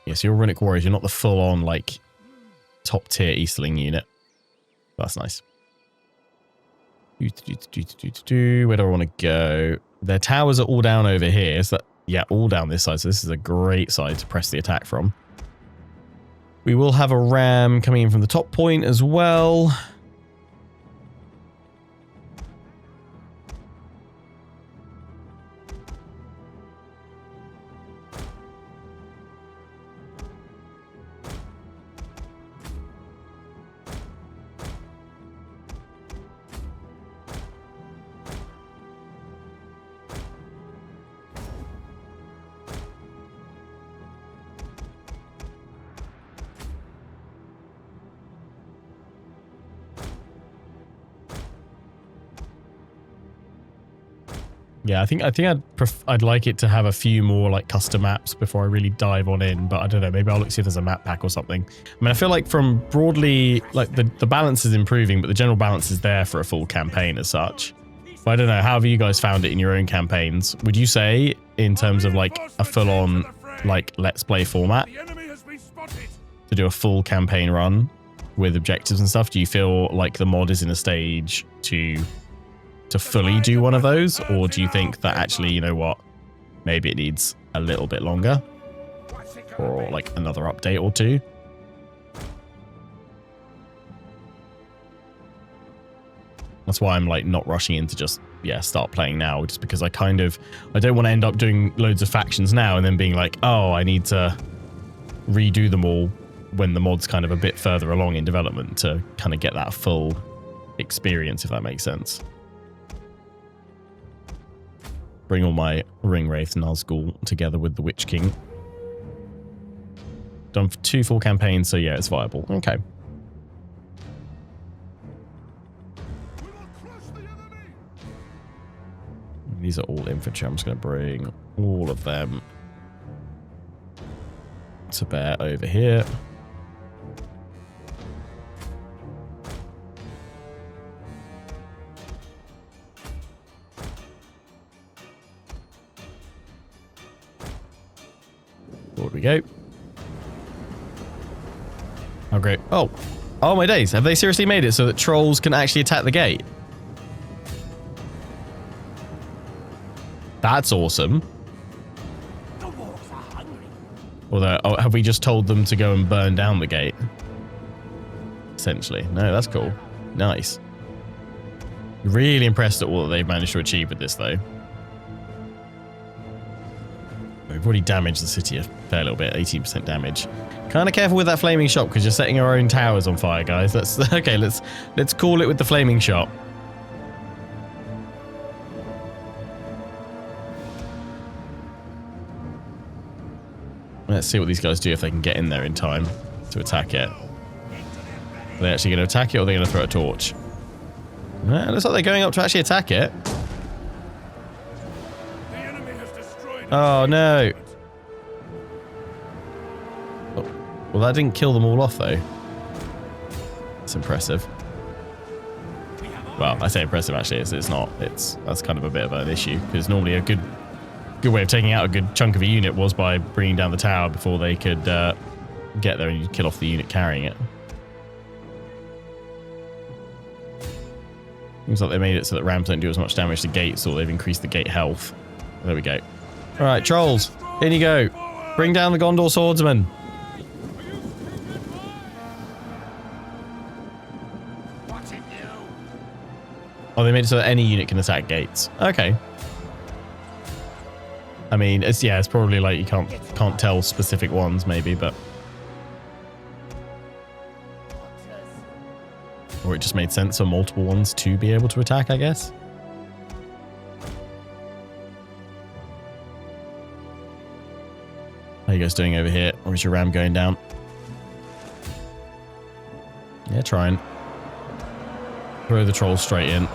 Yeah, so you're Runic Warriors. You're not the full-on, like, top-tier Easterling unit. That's nice. Where do I want to go? Their towers are all down over here. So that, yeah, all down this side. So this is a great side to press the attack from. We will have a ram coming in from the top point as well. Yeah, I think I'd like it to have a few more like custom maps before I really dive on in, but I don't know, maybe I'll look see if there's a map pack or something. I mean, I feel like from broadly, like the balance is improving, but the general balance is there for a full campaign as such. But I don't know, how have you guys found it in your own campaigns? Would you say, in terms of like a full-on like Let's Play format, to do a full campaign run with objectives and stuff, do you feel like the mod is in a stage to fully do one of those, or do you think that actually, you know what, maybe it needs a little bit longer, or like another update or two? That's why I'm like not rushing in to just start playing now, just because I don't want to end up doing loads of factions now and then being like, oh, I need to redo them all when the mod's kind of a bit further along in development to kind of get that full experience, if that makes sense. Bring all my Ring Wraith Nazgul together with the Witch King. Done for 2 full campaigns, so yeah, it's viable. Okay. These are all infantry. I'm just going to bring all of them to bear over here. Forward we go. Oh, great. Oh. Oh, my days. Have they seriously made it so that trolls can actually attack the gate? That's awesome. The wolves are hungry. Although, oh, have we just told them to go and burn down the gate? Essentially. No, that's cool. Nice. Really impressed at what they've managed to achieve with this, though. We've already damaged the city a fair little bit. 18% damage. Kind of careful with that flaming shot because you're setting our own towers on fire, guys. That's okay. Let's call it with the flaming shot. Let's see what these guys do if they can get in there in time to attack it. Are they actually going to attack it or are they going to throw a torch? It looks like they're going up to actually attack it. Oh no. Oh, well, that didn't kill them all off though. It's impressive. Well, I say impressive actually. It's not. That's kind of a bit of an issue because normally a good way of taking out a good chunk of a unit was by bringing down the tower before they could get there and you kill off the unit carrying it. Seems like they made it so that rams don't do as much damage to gates, or they've increased the gate health. There we go. All right, trolls, in you go. Bring down the Gondor swordsman. Oh, they made it so that any unit can attack gates. Okay. I mean, it's probably like you can't tell specific ones, maybe, but or it just made sense for multiple ones to be able to attack, I guess. How are you guys doing over here? Or is your ram going down? Yeah, try and throw the trolls straight in.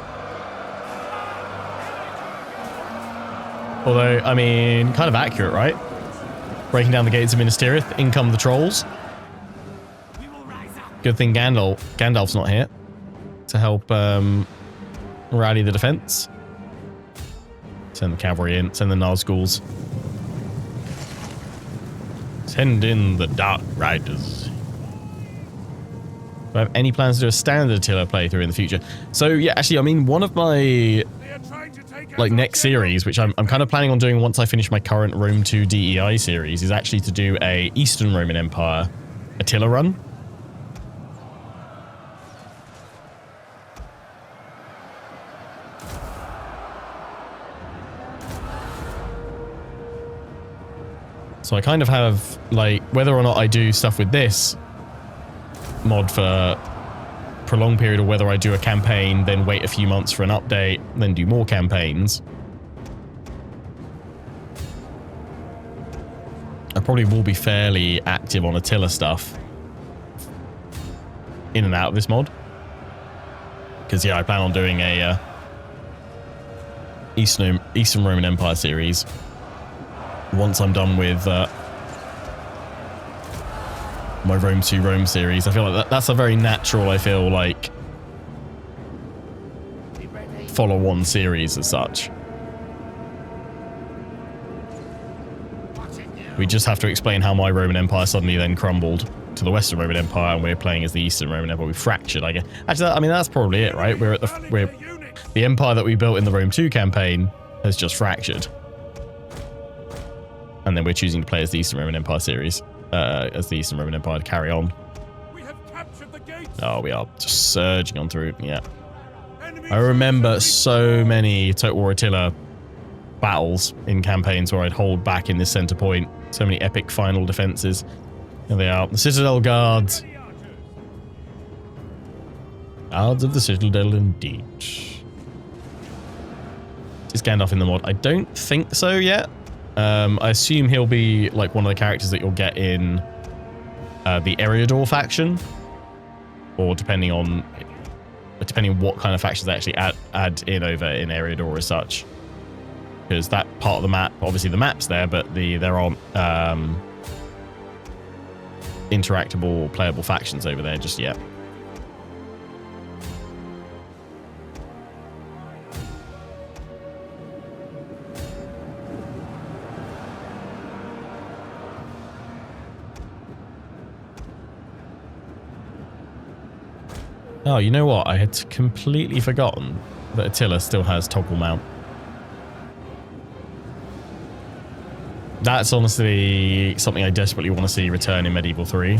Although, I mean, kind of accurate, right? Breaking down the gates of Minas Tirith, in come the trolls. Good thing Gandalf's not here to help rally the defense. Send the cavalry in, send the Nazguls. Send in the Dark Riders. Do I have any plans to do a standard Attila playthrough in the future? So, yeah, actually, I mean, one of my next series, which I'm kind of planning on doing once I finish my current Rome 2 DEI series, is actually to do a Eastern Roman Empire Attila run. So I kind of have, like, whether or not I do stuff with this mod for a prolonged period or whether I do a campaign, then wait a few months for an update, then do more campaigns. I probably will be fairly active on Attila stuff in and out of this mod. Because, yeah, I plan on doing a Eastern Roman Empire series once I'm done with my Rome 2 Rome series. I feel like that's a very natural, I feel like, follow-on series as such. We just have to explain how my Roman Empire suddenly then crumbled to the Western Roman Empire and we're playing as the Eastern Roman Empire. We fractured, I guess. Actually, I mean, that's probably it, right? The empire that we built in the Rome 2 campaign has just fractured. And then we're choosing to play as the Eastern Roman Empire series, as the Eastern Roman Empire to carry on. We have captured the gates. Oh, we are just surging on through, yeah. I remember so many Total War Attila battles in campaigns where I'd hold back in this center point. So many epic final defenses. Here they are. The Citadel Guards. Guards of the Citadel, indeed. Is Gandalf in the mod? I don't think so yet. I assume he'll be like one of the characters that you'll get in the Eriador faction, or depending on what kind of factions they actually add in over in Eriador as such. Because that part of the map, obviously the map's there, but there aren't interactable, playable factions over there just yet. Oh, you know what? I had completely forgotten that Attila still has toggle mount. That's honestly something I desperately want to see return in Medieval 3.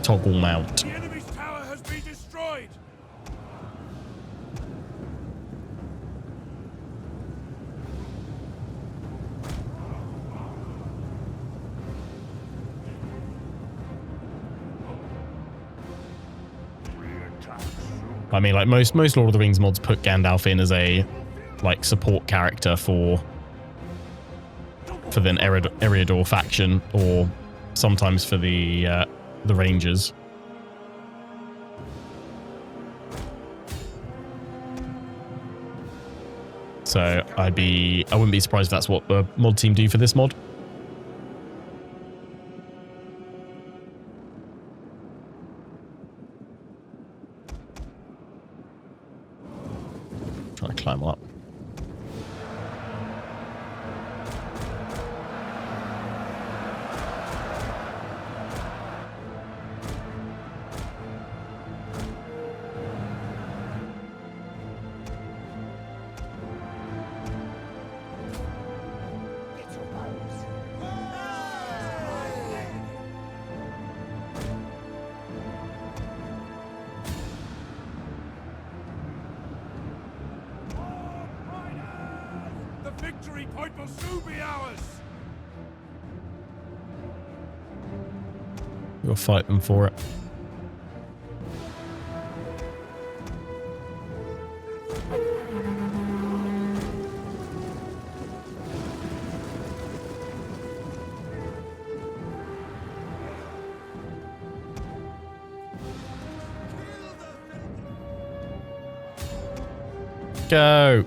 Toggle mount. The enemy's tower has been destroyed. I mean, like most Lord of the Rings mods put Gandalf in as a like support character for the Eriador faction, or sometimes for the Rangers. So I wouldn't be surprised if that's what the mod team do for this mod. Trying to climb up. The victory point will soon be ours. We'll fight them for it. Go.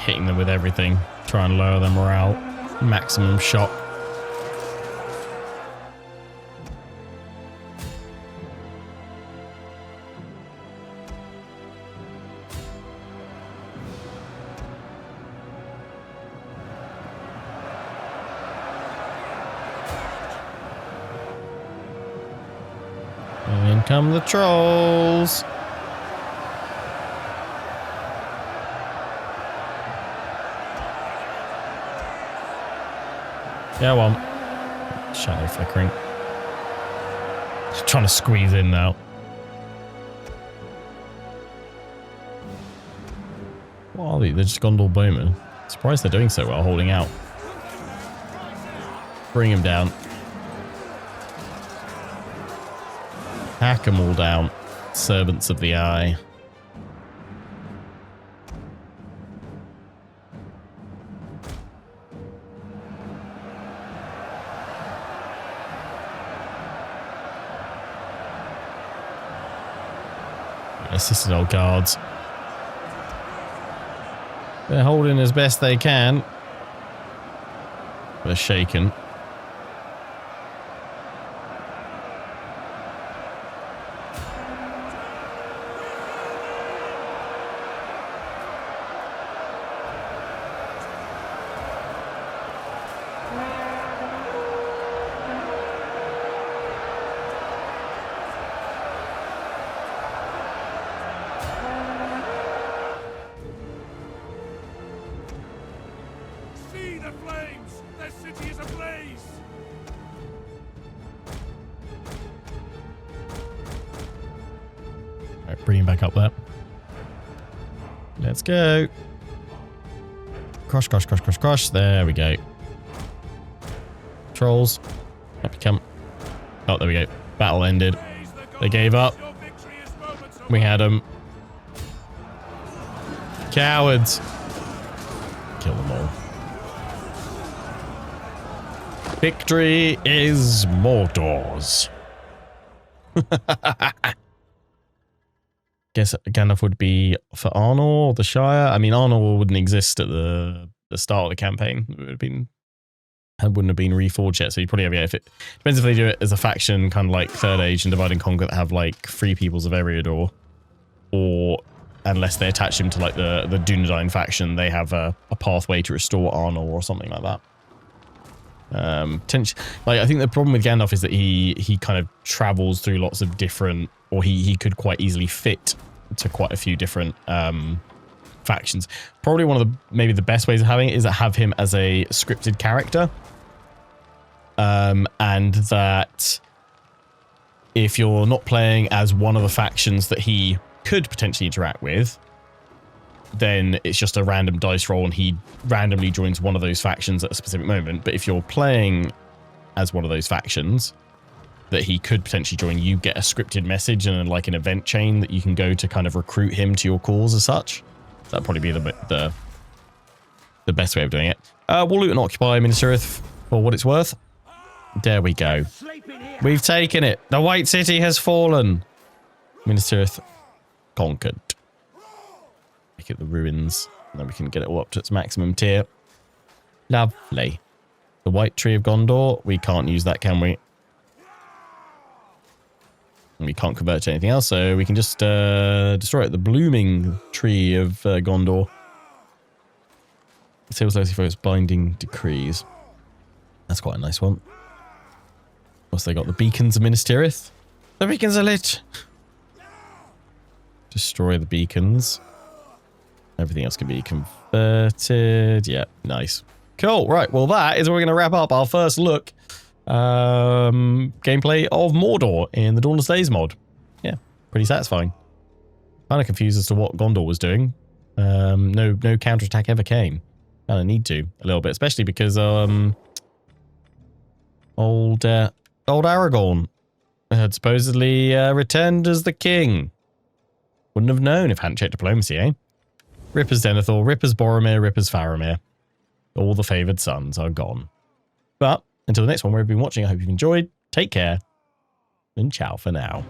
Hitting them with everything, try and lower their morale. Maximum shock. And in come the trolls. Yeah, well, shadow flickering. Just trying to squeeze in now. What are they? They're just Gondor bowmen. Surprised they're doing so well holding out. Bring him down. Hack them all down. Servants of the Eye. Citadel guards. They're holding as best they can. They're shaken. See the flames! Their city is ablaze! Right, bring him back up there. Let's go. Crush, crush, crush, crush, crush. There we go. Trolls. Up you come. Oh, there we go. Battle ended. They gave up. We had them. Cowards. Kill them all. Victory is Mordor's. Guess Gandalf would be for Arnor or the Shire. I mean, Arnor wouldn't exist at the start of the campaign. It would have been, wouldn't have been reforged yet. So you'd probably have, yeah, if it depends if they do it as a faction, kind of like Third Age and Divide and Conquer, that have like Free Peoples of Eriador, or unless they attach him to like the Dunedain faction, they have a pathway to restore Arnor or something like that. Like I think the problem with Gandalf is that he kind of travels through lots of different, or he could quite easily fit to quite a few different factions. Probably one of the, maybe the best ways of having it is to have him as a scripted character, and that if you're not playing as one of the factions that he could potentially interact with, then it's just a random dice roll and he randomly joins one of those factions at a specific moment. But if you're playing as one of those factions that he could potentially join, you get a scripted message and like an event chain that you can go to kind of recruit him to your cause as such. That'd probably be the best way of doing it. We'll loot and occupy Minas Tirith for what it's worth. There we go. We've taken it. The White City has fallen. Minas Tirith conquered. Make it the ruins, and then we can get it all up to its maximum tier. Lovely. The White Tree of Gondor, we can't use that, can we? And we can't convert to anything else, so we can just destroy it. The Blooming Tree of Gondor. Seals Legacy for its binding decrees. That's quite a nice one. What's they got? The Beacons of Minas Tirith. The beacons are lit. Destroy the beacons. Everything else can be converted. Yeah, nice. Cool. Right, well, that is where we're going to wrap up our first look gameplay of Mordor in the Dawnless Days mod. Yeah, pretty satisfying. Kind of confused as to what Gondor was doing. No counterattack ever came. Kind of need to a little bit, especially because old Aragorn had supposedly returned as the king. Wouldn't have known if hadn't checked diplomacy, eh? Ripper's Denethor, Ripper's Boromir, Ripper's Faramir. All the favoured sons are gone. But until the next one, where you've been watching, I hope you've enjoyed. Take care. And ciao for now.